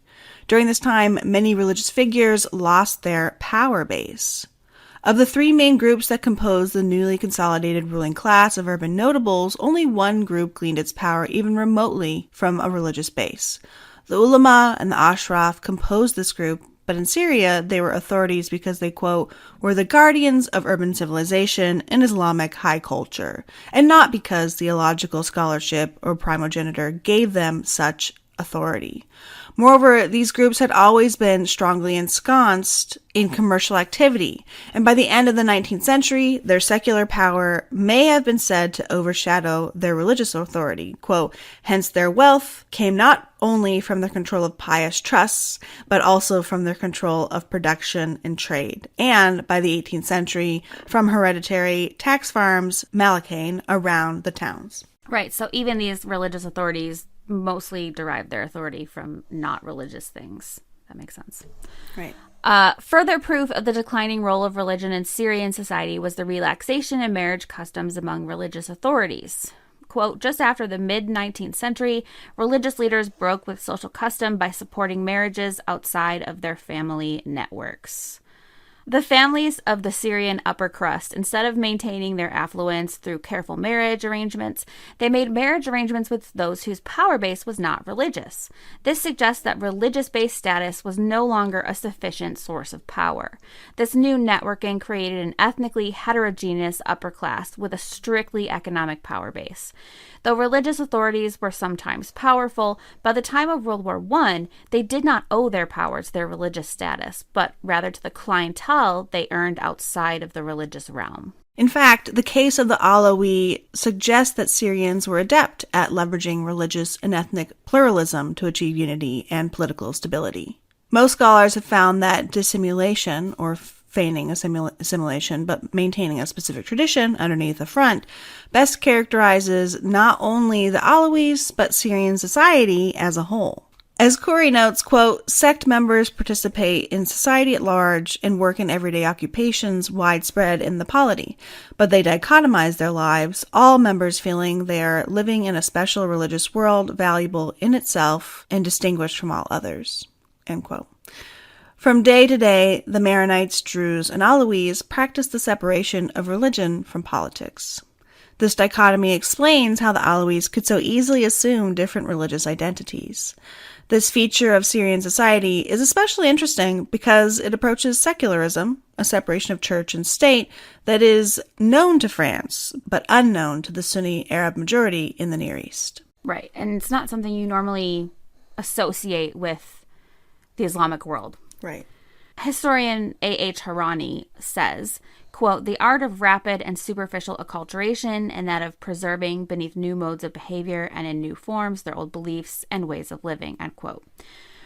During this time, many religious figures lost their power base. Of the three main groups that compose the newly consolidated ruling class of urban notables, only one group gleaned its power even remotely from a religious base. The ulama and the ashraf composed this group, but in Syria, they were authorities because they, quote, were the guardians of urban civilization and Islamic high culture, and not because theological scholarship or primogeniture gave them such authority. Moreover, these groups had always been strongly ensconced in commercial activity, and by the end of the 19th century, their secular power may have been said to overshadow their religious authority. Quote, hence their wealth came not only from their control of pious trusts, but also from their control of production and trade, and by the 18th century, from hereditary tax farms, malakane, around the towns. Right, so even these religious authorities mostly derive their authority from not religious things. That makes sense. Right. Further proof of the declining role of religion in Syrian society was the relaxation in marriage customs among religious authorities. Quote, just after the mid-19th century, religious leaders broke with social custom by supporting marriages outside of their family networks. The families of the Syrian upper crust, instead of maintaining their affluence through careful marriage arrangements, they made marriage arrangements with those whose power base was not religious. This suggests that religious-based status was no longer a sufficient source of power. This new networking created an ethnically heterogeneous upper class with a strictly economic power base. Though religious authorities were sometimes powerful, by the time of World War I, they did not owe their power to their religious status, but rather to the clientele they earned outside of the religious realm. In fact, the case of the Alawi suggests that Syrians were adept at leveraging religious and ethnic pluralism to achieve unity and political stability. Most scholars have found that dissimulation, or feigning assimilation, but maintaining a specific tradition underneath the front, best characterizes not only the Alawis, but Syrian society as a whole. As Corey notes, quote, sect members participate in society at large and work in everyday occupations widespread in the polity, but they dichotomize their lives, all members feeling they are living in a special religious world valuable in itself and distinguished from all others, end quote. From day to day, the Maronites, Druze, and Alawis practice the separation of religion from politics. This dichotomy explains how the Alawis could so easily assume different religious identities. This feature of Syrian society is especially interesting because it approaches secularism, a separation of church and state that is known to France, but unknown to the Sunni Arab majority in the Near East. Right, and it's not something you normally associate with the Islamic world. Right. Historian A.H. Harani says, quote, "The art of rapid and superficial acculturation and that of preserving beneath new modes of behavior and in new forms their old beliefs and ways of living," end quote.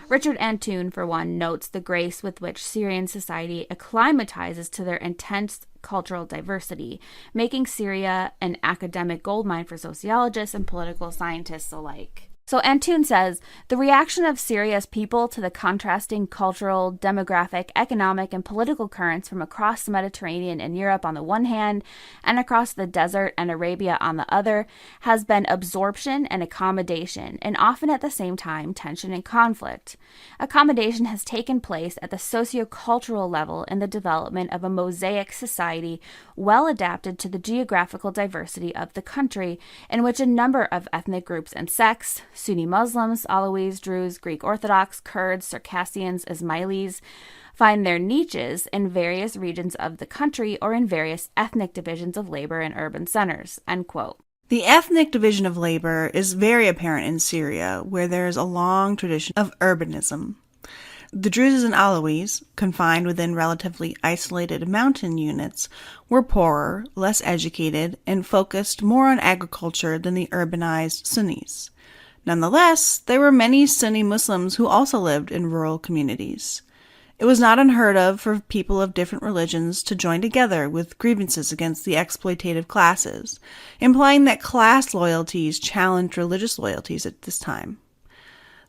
Richard Antoon, for one, notes the grace with which Syrian society acclimatizes to their intense cultural diversity, making Syria an academic goldmine for sociologists and political scientists alike. So Antoon says, the reaction of Syria's people to the contrasting cultural, demographic, economic, and political currents from across the Mediterranean and Europe on the one hand, and across the desert and Arabia on the other, has been absorption and accommodation, and often at the same time tension and conflict. Accommodation has taken place at the socio-cultural level in the development of a mosaic society well adapted to the geographical diversity of the country, in which a number of ethnic groups and sects, Sunni Muslims, Alawites, Druze, Greek Orthodox, Kurds, Circassians, Ismailis, find their niches in various regions of the country or in various ethnic divisions of labor in urban centers, end quote. The ethnic division of labor is very apparent in Syria, where there is a long tradition of urbanism. The Druzes and Alawites, confined within relatively isolated mountain units, were poorer, less educated, and focused more on agriculture than the urbanized Sunnis. Nonetheless, there were many Sunni Muslims who also lived in rural communities. It was not unheard of for people of different religions to join together with grievances against the exploitative classes, implying that class loyalties challenged religious loyalties at this time.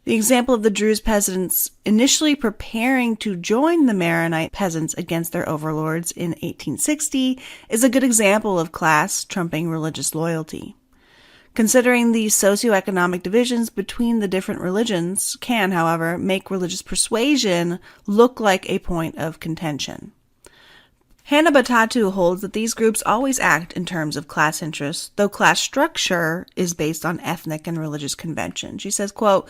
The example of the Druze peasants initially preparing to join the Maronite peasants against their overlords in 1860 is a good example of class trumping religious loyalty. Considering the socioeconomic divisions between the different religions can, however, make religious persuasion look like a point of contention. Hannah Batatu holds that these groups always act in terms of class interests, though class structure is based on ethnic and religious convention. She says, quote,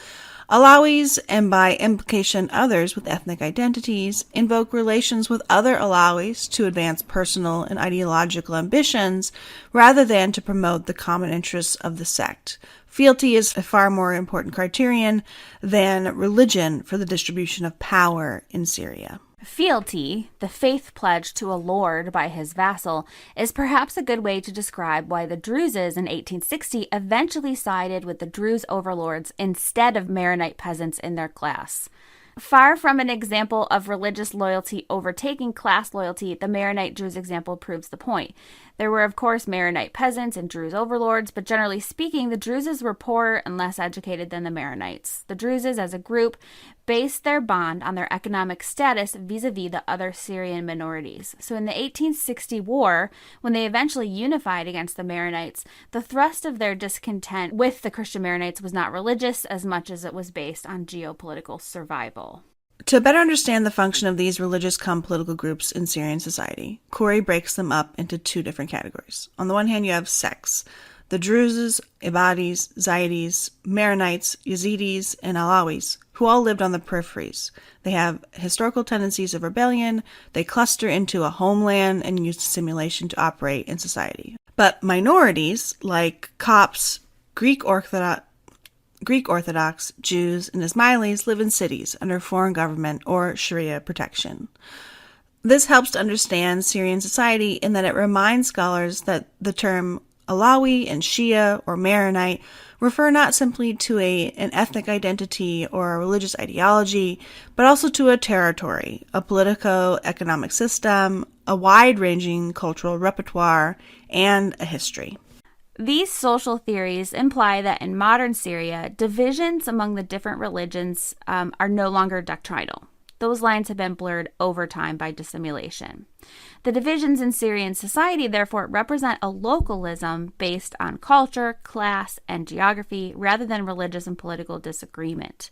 "Alawis, and by implication others with ethnic identities, invoke relations with other Alawis to advance personal and ideological ambitions rather than to promote the common interests of the sect. Fealty is a far more important criterion than religion for the distribution of power in Syria." Fealty, the faith pledged to a lord by his vassal, is perhaps a good way to describe why the Druzes in 1860 eventually sided with the Druze overlords instead of Maronite peasants in their class. Far from an example of religious loyalty overtaking class loyalty, the Maronite Druze example proves the point. There were, of course, Maronite peasants and Druze overlords, but generally speaking, the Druzes were poorer and less educated than the Maronites. The Druzes, as a group, based their bond on their economic status vis-a-vis the other Syrian minorities. So in the 1860 war, when they eventually unified against the Maronites, the thrust of their discontent with the Christian Maronites was not religious as much as it was based on geopolitical survival. To better understand the function of these religious political groups in Syrian society, Corey breaks them up into two different categories. On the one hand, you have sects. The Druzes, Ibadis, Zaydis, Maronites, Yazidis, and Alawis, who all lived on the peripheries. They have historical tendencies of rebellion, they cluster into a homeland and use dissimulation to operate in society. But minorities, like Copts, Greek Orthodox, Jews, and Ismailis live in cities under foreign government or Sharia protection. This helps to understand Syrian society in that it reminds scholars that the term Alawi and Shia or Maronite refer not simply to an ethnic identity or a religious ideology, but also to a territory, a politico-economic system, a wide-ranging cultural repertoire, and a history. These social theories imply that in modern Syria, divisions among the different religions are no longer doctrinal. Those lines have been blurred over time by dissimulation. The divisions in Syrian society, therefore, represent a localism based on culture, class, and geography, rather than religious and political disagreement.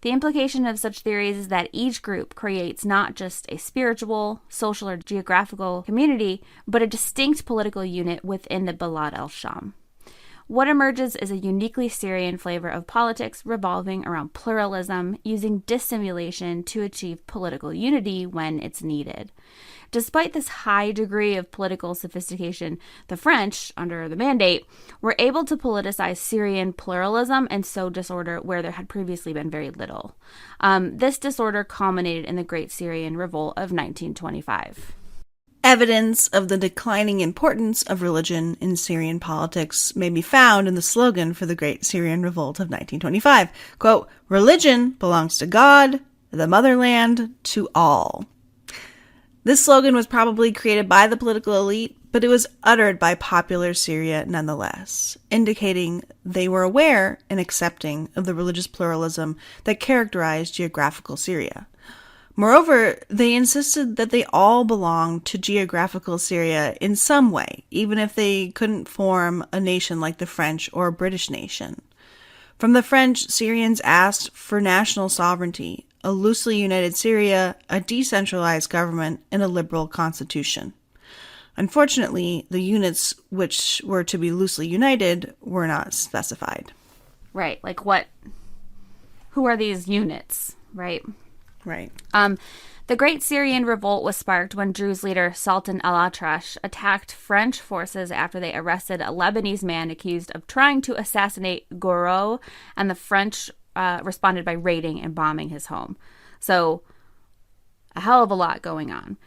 The implication of such theories is that each group creates not just a spiritual, social, or geographical community, but a distinct political unit within the Balad el-Sham. What emerges is a uniquely Syrian flavor of politics revolving around pluralism, using dissimulation to achieve political unity when it's needed. Despite this high degree of political sophistication, the French, under the Mandate, were able to politicize Syrian pluralism and sow disorder where there had previously been very little. This disorder culminated in the Great Syrian Revolt of 1925. Evidence of the declining importance of religion in Syrian politics may be found in the slogan for the Great Syrian Revolt of 1925. Quote, "Religion belongs to God, the motherland, to all." This slogan was probably created by the political elite, but it was uttered by popular Syria nonetheless, indicating they were aware and accepting of the religious pluralism that characterized geographical Syria. Moreover, they insisted that they all belonged to geographical Syria in some way, even if they couldn't form a nation like the French or British nation. From the French, Syrians asked for national sovereignty, a loosely united Syria, a decentralized government, and a liberal constitution. Unfortunately, the units which were to be loosely united were not specified. Right, like who are these units, right? Right. The Great Syrian Revolt was sparked when Druze leader Sultan al-Atrash attacked French forces after they arrested a Lebanese man accused of trying to assassinate Gouraud, and the French responded by raiding and bombing his home. So, a hell of a lot going on.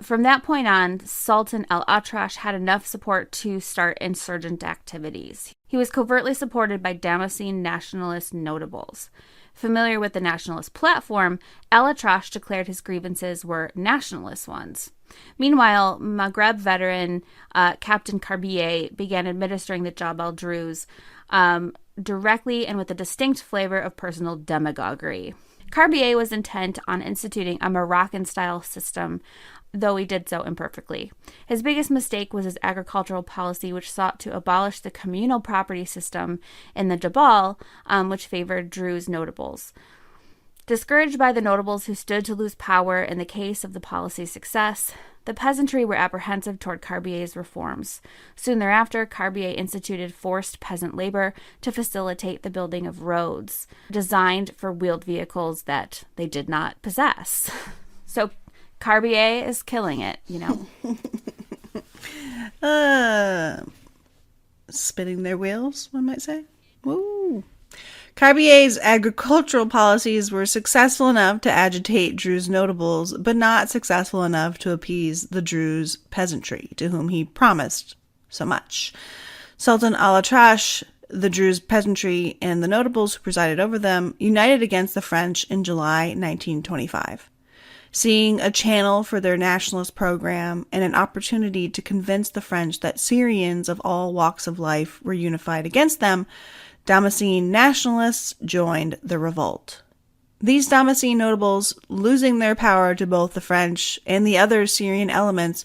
From that point on, Sultan al-Atrash had enough support to start insurgent activities. He was covertly supported by Damascene nationalist notables. Familiar with the nationalist platform, al-Atrash declared his grievances were nationalist ones. Meanwhile, Maghreb veteran Captain Carbier began administering the Jabal Druze directly and with a distinct flavor of personal demagoguery. Carbier was intent on instituting a Moroccan-style system, though he did so imperfectly. His biggest mistake was his agricultural policy, which sought to abolish the communal property system in the Jabal, which favored Druze notables. Discouraged by the notables who stood to lose power in the case of the policy's success, the peasantry were apprehensive toward Carbier's reforms. Soon thereafter, Carbier instituted forced peasant labor to facilitate the building of roads, designed for wheeled vehicles that they did not possess. So Carbier is killing it, you know. Spinning their wheels, one might say. Woo. Carbier's agricultural policies were successful enough to agitate Druze notables, but not successful enough to appease the Druze peasantry, to whom he promised so much. Sultan al-Atrash, the Druze peasantry, and the notables who presided over them united against the French in July 1925. Seeing a channel for their nationalist program and an opportunity to convince the French that Syrians of all walks of life were unified against them, Damascene nationalists joined the revolt. These Damascene notables, losing their power to both the French and the other Syrian elements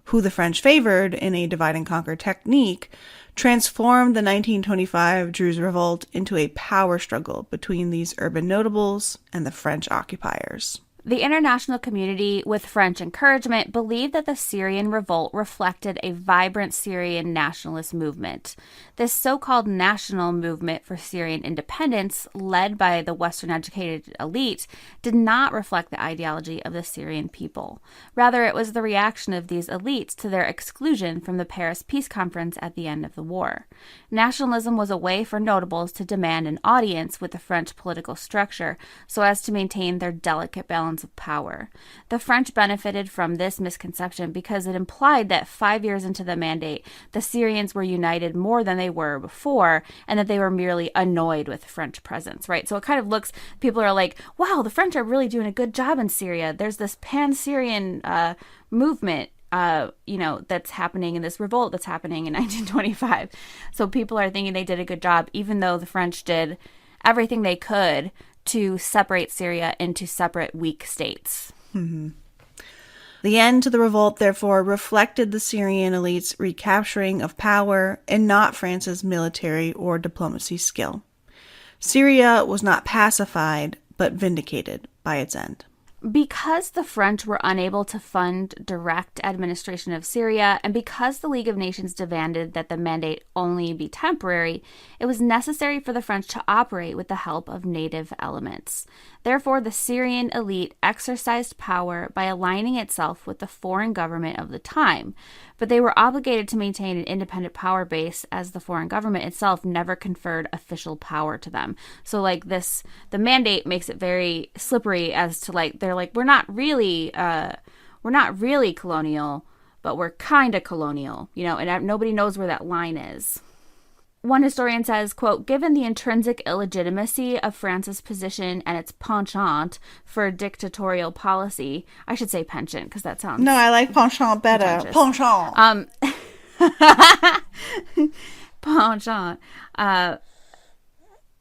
who the French favored in a divide-and-conquer technique, transformed the 1925 Druze revolt into a power struggle between these urban notables and the French occupiers. The international community, with French encouragement, believed that the Syrian revolt reflected a vibrant Syrian nationalist movement. This so-called national movement for Syrian independence, led by the Western-educated elite, did not reflect the ideology of the Syrian people. Rather, it was the reaction of these elites to their exclusion from the Paris Peace Conference at the end of the war. Nationalism was a way for notables to demand an audience with the French political structure so as to maintain their delicate balance of power. The French benefited from this misconception because it implied that 5 years into the Mandate, the Syrians were united more than they were before, and that they were merely annoyed with French presence, right? So it kind of looks, people are like, wow, the French are really doing a good job in Syria. There's this pan-Syrian movement that's happening in this revolt that's happening in 1925. So people are thinking they did a good job, even though the French did everything they could to separate Syria into separate weak states. Mm-hmm. The end to the revolt, therefore, reflected the Syrian elite's recapturing of power and not France's military or diplomacy skill. Syria was not pacified, but vindicated by its end. Because the French were unable to fund direct administration of Syria, and because the League of Nations demanded that the mandate only be temporary, it was necessary for the French to operate with the help of native elements. Therefore, the Syrian elite exercised power by aligning itself with the foreign government of the time, but they were obligated to maintain an independent power base, as the foreign government itself never conferred official power to them. So the mandate makes it very slippery as to they're like, we're not really colonial, but we're kind of colonial, and nobody knows where that line is. One historian says, quote, given the intrinsic illegitimacy of France's position and its penchant for dictatorial policy, I should say penchant because that sounds... No, I like penchant better. Penchant. Penchant.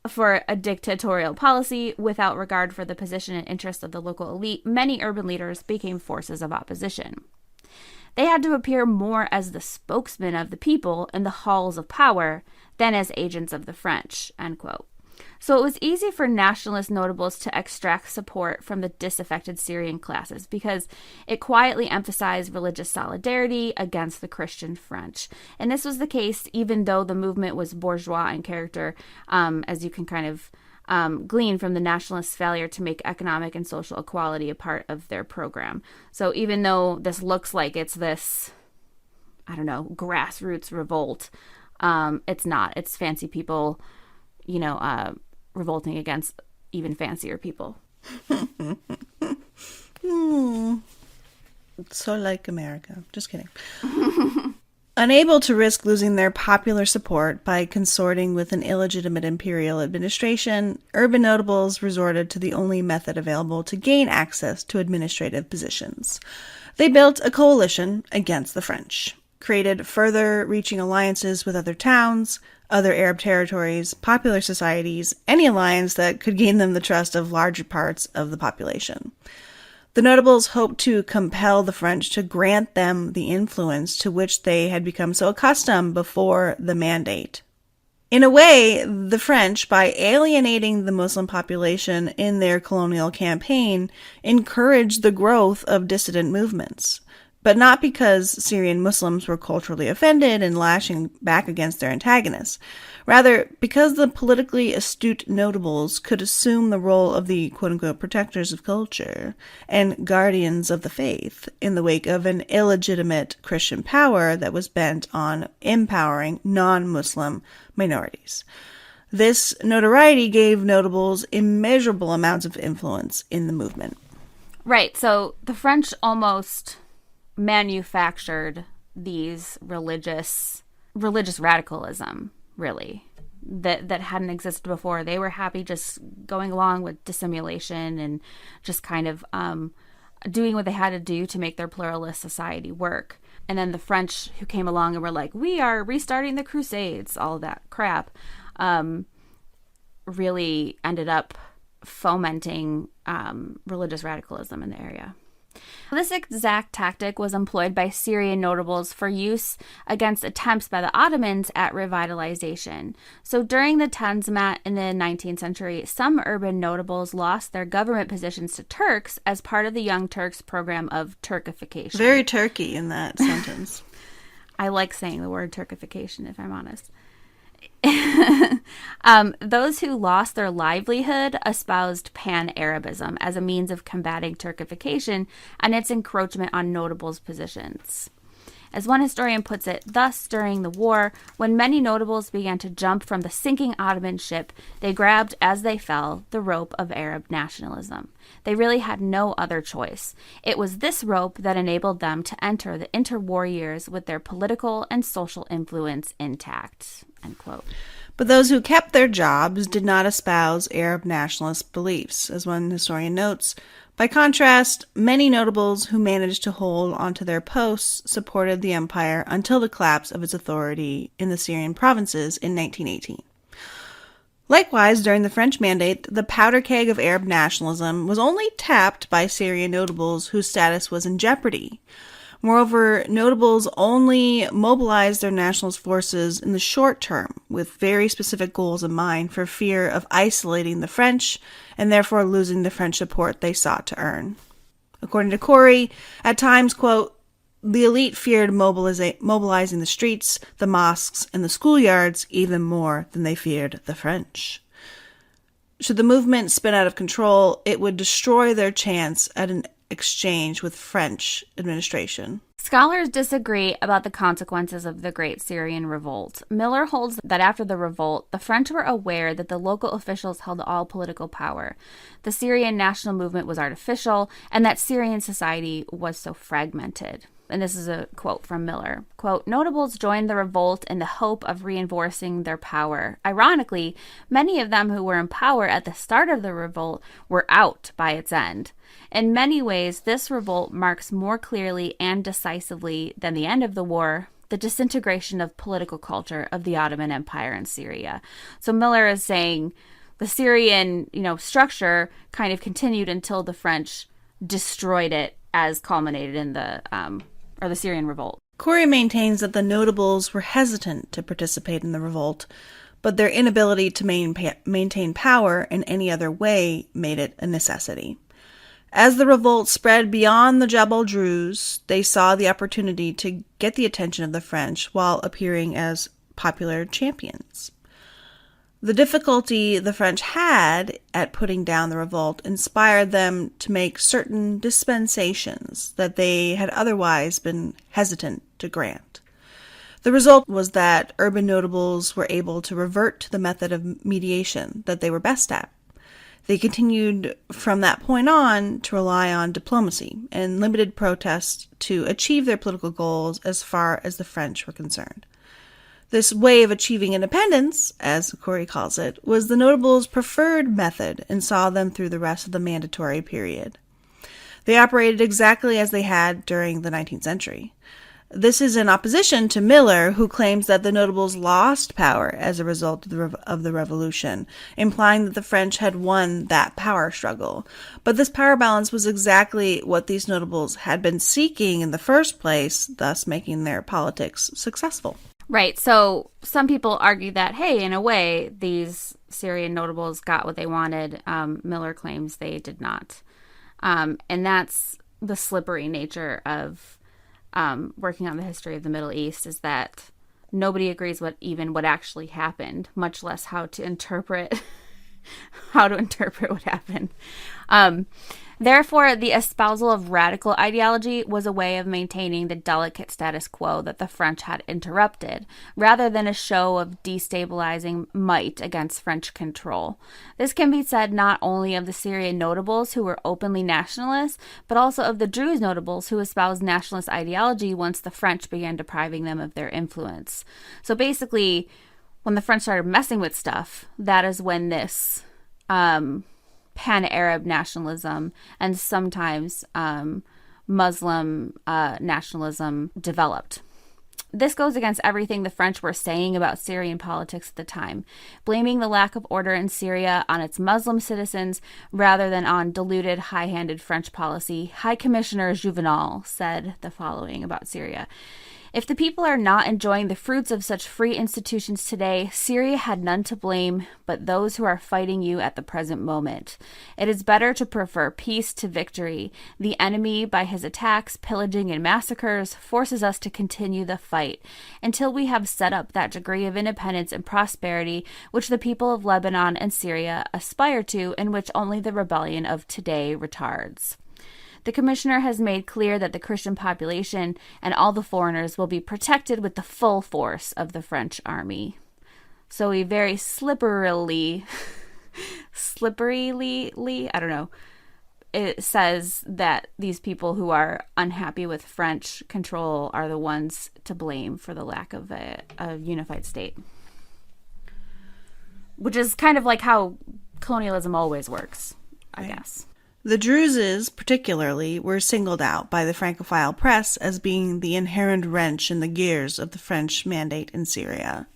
For a dictatorial policy without regard for the position and interests of the local elite, many urban leaders became forces of opposition. They had to appear more as the spokesmen of the people in the halls of power than as agents of the French, end quote. So it was easy for nationalist notables to extract support from the disaffected Syrian classes because it quietly emphasized religious solidarity against the Christian French. And this was the case even though the movement was bourgeois in character, as you can kind of glean from the nationalists' failure to make economic and social equality a part of their program. So even though this looks like it's this, grassroots revolt, it's not. It's fancy people, revolting against even fancier people. So like America. Just kidding. Unable to risk losing their popular support by consorting with an illegitimate imperial administration, urban notables resorted to the only method available to gain access to administrative positions. They built a coalition against the French, created further-reaching alliances with other towns, other Arab territories, popular societies, any alliance that could gain them the trust of larger parts of the population. The notables hoped to compel the French to grant them the influence to which they had become so accustomed before the mandate. In a way, the French, by alienating the Muslim population in their colonial campaign, encouraged the growth of dissident movements. But not because Syrian Muslims were culturally offended and lashing back against their antagonists. Rather, because the politically astute notables could assume the role of the quote-unquote protectors of culture and guardians of the faith in the wake of an illegitimate Christian power that was bent on empowering non-Muslim minorities. This notoriety gave notables immeasurable amounts of influence in the movement. Right, so the French almost manufactured these religious radicalism, really, that hadn't existed before. They were happy just going along with dissimulation and just kind of doing what they had to do to make their pluralist society work. And then the French who came along and were like, we are restarting the Crusades, all of that crap, really ended up fomenting religious radicalism in the area. This exact tactic was employed by Syrian notables for use against attempts by the Ottomans at revitalization. So during the Tanzimat in the 19th century, some urban notables lost their government positions to Turks as part of the Young Turks program of Turkification. Very Turkey in that sentence. I like saying the word Turkification, if I'm honest. Those who lost their livelihood espoused pan-Arabism as a means of combating Turkification and its encroachment on notables' positions. As one historian puts it, thus, during the war, when many notables began to jump from the sinking Ottoman ship, they grabbed, as they fell, the rope of Arab nationalism. They really had no other choice. It was this rope that enabled them to enter the interwar years with their political and social influence intact. End quote. But those who kept their jobs did not espouse Arab nationalist beliefs, as one historian notes. By contrast, many notables who managed to hold onto their posts supported the empire until the collapse of its authority in the Syrian provinces in 1918. Likewise, during the French Mandate, the powder keg of Arab nationalism was only tapped by Syrian notables whose status was in jeopardy. Moreover, notables only mobilized their nationalist forces in the short term with very specific goals in mind for fear of isolating the French and therefore losing the French support they sought to earn. According to Corey, at times, quote, the elite feared mobilizing the streets, the mosques, and the schoolyards even more than they feared the French. Should the movement spin out of control, it would destroy their chance at an exchange with French administration. Scholars disagree about the consequences of the Great Syrian Revolt. Miller holds that after the revolt, the French were aware that the local officials held all political power. The Syrian national movement was artificial, and that Syrian society was so fragmented. And this is a quote from Miller. Quote, notables joined the revolt in the hope of reinforcing their power. Ironically, many of them who were in power at the start of the revolt were out by its end. In many ways, this revolt marks more clearly and decisively than the end of the war the disintegration of political culture of the Ottoman Empire in Syria. So Miller is saying the Syrian, structure kind of continued until the French destroyed it, as culminated in the Syrian Revolt. Corey maintains that the notables were hesitant to participate in the revolt, but their inability to maintain power in any other way made it a necessity. As the revolt spread beyond the Jabal Druze, they saw the opportunity to get the attention of the French while appearing as popular champions. The difficulty the French had at putting down the revolt inspired them to make certain dispensations that they had otherwise been hesitant to grant. The result was that urban notables were able to revert to the method of mediation that they were best at. They continued from that point on to rely on diplomacy and limited protest to achieve their political goals as far as the French were concerned. This way of achieving independence, as Corey calls it, was the notables' preferred method and saw them through the rest of the mandatory period. They operated exactly as they had during the 19th century. This is in opposition to Miller, who claims that the notables lost power as a result of the revolution, implying that the French had won that power struggle. But this power balance was exactly what these notables had been seeking in the first place, thus making their politics successful. Right. So some people argue that, hey, in a way, these Syrian notables got what they wanted. Miller claims they did not. And that's the slippery nature of working on the history of the Middle East, is that nobody agrees what actually happened, much less how to interpret what happened. Therefore, the espousal of radical ideology was a way of maintaining the delicate status quo that the French had interrupted, rather than a show of destabilizing might against French control. This can be said not only of the Syrian notables who were openly nationalists, but also of the Druze notables who espoused nationalist ideology once the French began depriving them of their influence. So basically, when the French started messing with stuff, that is when this pan-Arab nationalism and sometimes Muslim nationalism developed. This goes against everything the French were saying about Syrian politics at the time, blaming the lack of order in Syria on its Muslim citizens rather than on deluded, high-handed French policy. High Commissioner Juvenal said the following about Syria. If the people are not enjoying the fruits of such free institutions today, Syria had none to blame but those who are fighting you at the present moment. It is better to prefer peace to victory. The enemy, by his attacks, pillaging, and massacres, forces us to continue the fight until we have set up that degree of independence and prosperity which the people of Lebanon and Syria aspire to, and which only the rebellion of today retards. The commissioner has made clear that the Christian population and all the foreigners will be protected with the full force of the French army. So he very slipperily, I don't know, it says that these people who are unhappy with French control are the ones to blame for the lack of a unified state. Which is kind of like how colonialism always works, I guess. The Druzes, particularly, were singled out by the Francophile press as being the inherent wrench in the gears of the French mandate in Syria.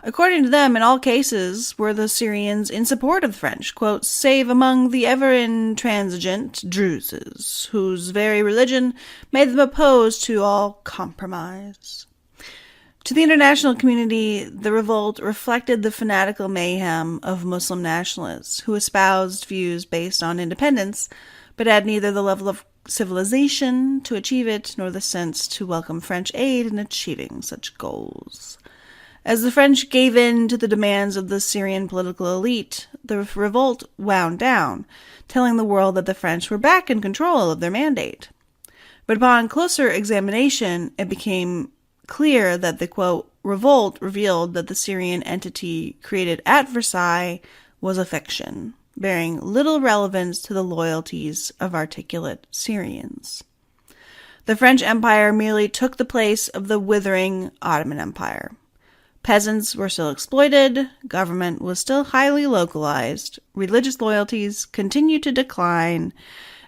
According to them, in all cases, were the Syrians in support of the French, quote, save among the ever-intransigent Druzes, whose very religion made them opposed to all compromise. To the international community, the revolt reflected the fanatical mayhem of Muslim nationalists who espoused views based on independence, but had neither the level of civilization to achieve it, nor the sense to welcome French aid in achieving such goals. As the French gave in to the demands of the Syrian political elite, the revolt wound down, telling the world that the French were back in control of their mandate. But upon closer examination, it became clear that the, quote, revolt revealed that the Syrian entity created at Versailles was a fiction, bearing little relevance to the loyalties of articulate Syrians. The French Empire merely took the place of the withering Ottoman Empire. Peasants were still exploited, government was still highly localized, religious loyalties continued to decline,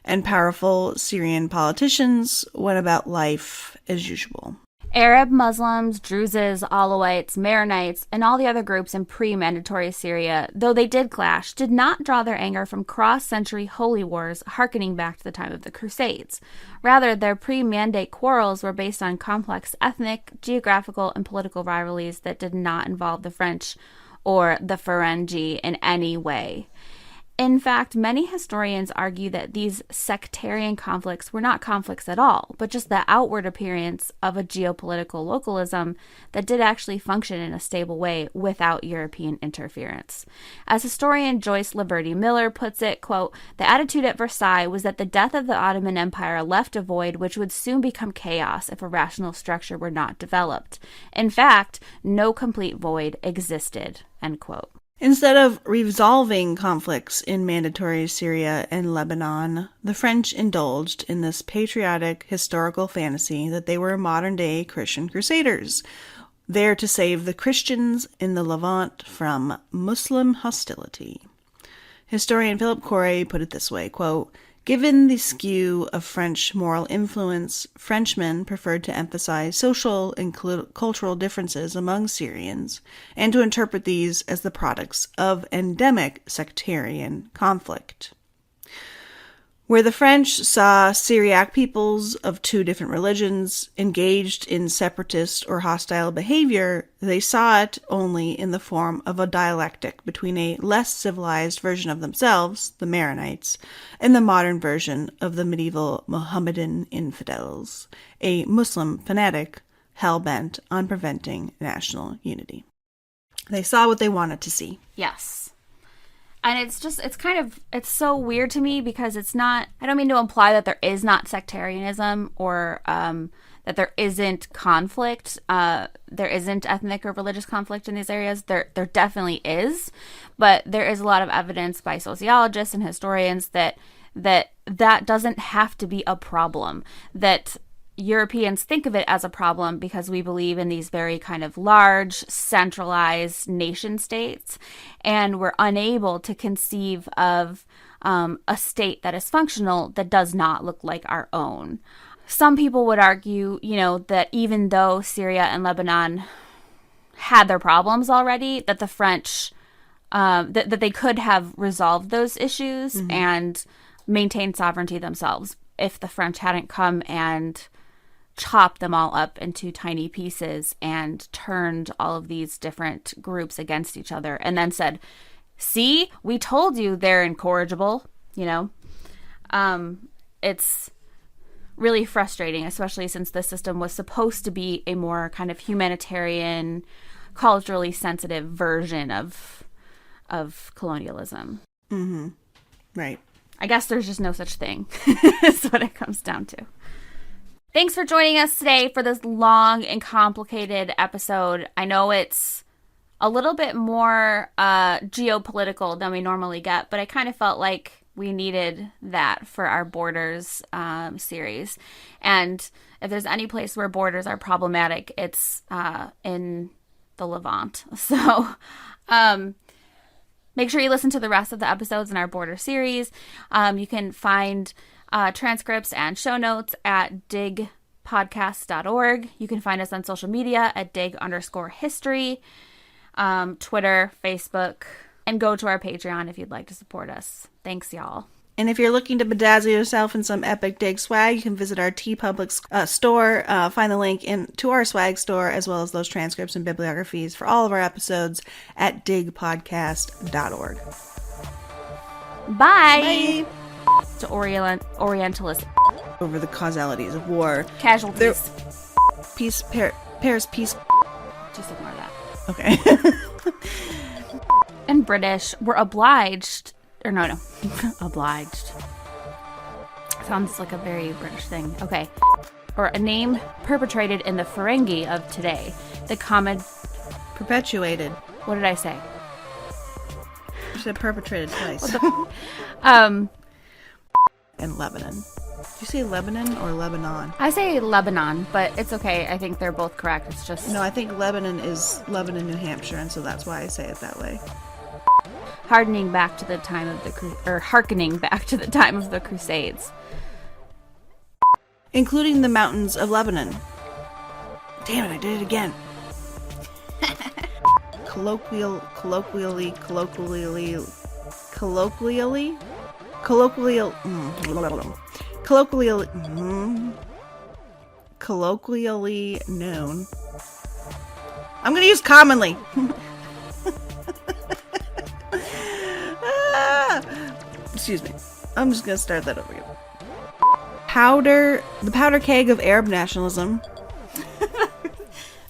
and powerful Syrian politicians went about life as usual. Arab Muslims, Druzes, Alawites, Maronites, and all the other groups in pre-mandatory Syria, though they did clash, did not draw their anger from cross-century holy wars harkening back to the time of the Crusades. Rather, their pre-mandate quarrels were based on complex ethnic, geographical, and political rivalries that did not involve the French or the Ferengi in any way. In fact, many historians argue that these sectarian conflicts were not conflicts at all, but just the outward appearance of a geopolitical localism that did actually function in a stable way without European interference. As historian Joyce Liberty Miller puts it, quote, "The attitude at Versailles was that the death of the Ottoman Empire left a void which would soon become chaos if a rational structure were not developed. In fact, no complete void existed," end quote. Instead of resolving conflicts in mandatory Syria and Lebanon, the French indulged in this patriotic historical fantasy that they were modern-day Christian crusaders, there to save the Christians in the Levant from Muslim hostility. Historian Philip Corey put it this way, quote, "Given the skew of French moral influence, Frenchmen preferred to emphasize social and cultural differences among Syrians and to interpret these as the products of endemic sectarian conflict. Where the French saw Syriac peoples of two different religions engaged in separatist or hostile behavior, they saw it only in the form of a dialectic between a less civilized version of themselves, the Maronites, and the modern version of the medieval Mohammedan infidels, a Muslim fanatic hell-bent on preventing national unity." They saw what they wanted to see. Yes. And it's so weird to me because it's not, I don't mean to imply that there is not sectarianism or that there isn't conflict. There isn't ethnic or religious conflict in these areas. There definitely is. But there is a lot of evidence by sociologists and historians that doesn't have to be a problem. That Europeans think of it as a problem because we believe in these very kind of large, centralized nation states, and we're unable to conceive of a state that is functional that does not look like our own. Some people would argue, that even though Syria and Lebanon had their problems already, that the French, that they could have resolved those issues and maintained sovereignty themselves if the French hadn't come and chopped them all up into tiny pieces and turned all of these different groups against each other and then said, "See, we told you they're incorrigible," It's really frustrating, especially since the system was supposed to be a more kind of humanitarian, culturally sensitive version of colonialism. Mm-hmm. Right. I guess there's just no such thing. Is what it comes down to. Thanks for joining us today for this long and complicated episode. I know it's a little bit more geopolitical than we normally get, but I kind of felt like we needed that for our Borders series. And if there's any place where borders are problematic, it's in the Levant. So make sure you listen to the rest of the episodes in our Border series. You can find transcripts and show notes at digpodcast.org. You can find us on social media at dig_history, Twitter, Facebook, and go to our Patreon if you'd like to support us. Thanks, y'all. And if you're looking to bedazzle yourself in some epic dig swag, you can visit our TeePublic store, find the link to our swag store, as well as those transcripts and bibliographies for all of our episodes at digpodcast.org. Bye! Bye! to Orientalist over the causalities of war. casualties. Paris peace. Just ignore that. Okay. And British were obliged, or no, obliged. Sounds like a very British thing. Okay. Or a name perpetrated in the Ferengi of today. The common... Perpetuated. What did I say? You said perpetrated twice. Um, And Lebanon. Did you say Lebanon or Lebanon? I say Lebanon, but it's okay. I think they're both correct. It's just... No, I think Lebanon is Lebanon, New Hampshire, and so that's why I say it that way. Harkening back to the time of the Crusades. Including the mountains of Lebanon. Damn it, I did it again. Colloquially, colloquially known. I'm gonna use commonly. Excuse me. I'm just gonna start that over again. The powder keg of Arab nationalism.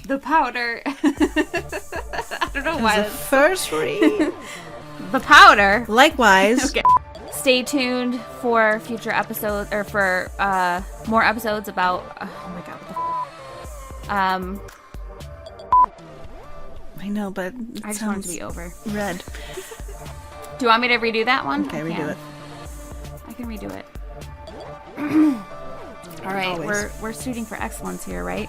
The powder. I don't know why. The first read. The powder. Likewise. Okay. Stay tuned for future episodes, or for more episodes about. Oh my god. I know, but I just want it to be over. Red. Do you want me to redo that one? Okay, redo it. I can redo it. All right, Always. we're shooting for excellence here, right?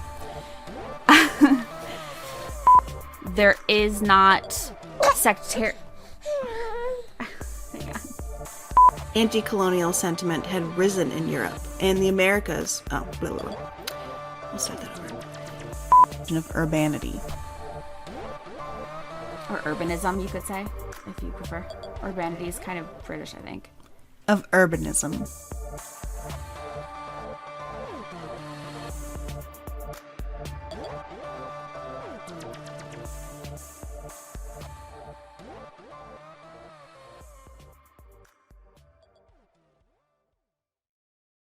There is not sectarian. Anti-colonial sentiment had risen in Europe and the Americas. Oh, blah, blah, blah. We'll start that over. Of urbanity. Or urbanism, you could say, if you prefer. Urbanity is kind of British, I think. Of urbanism.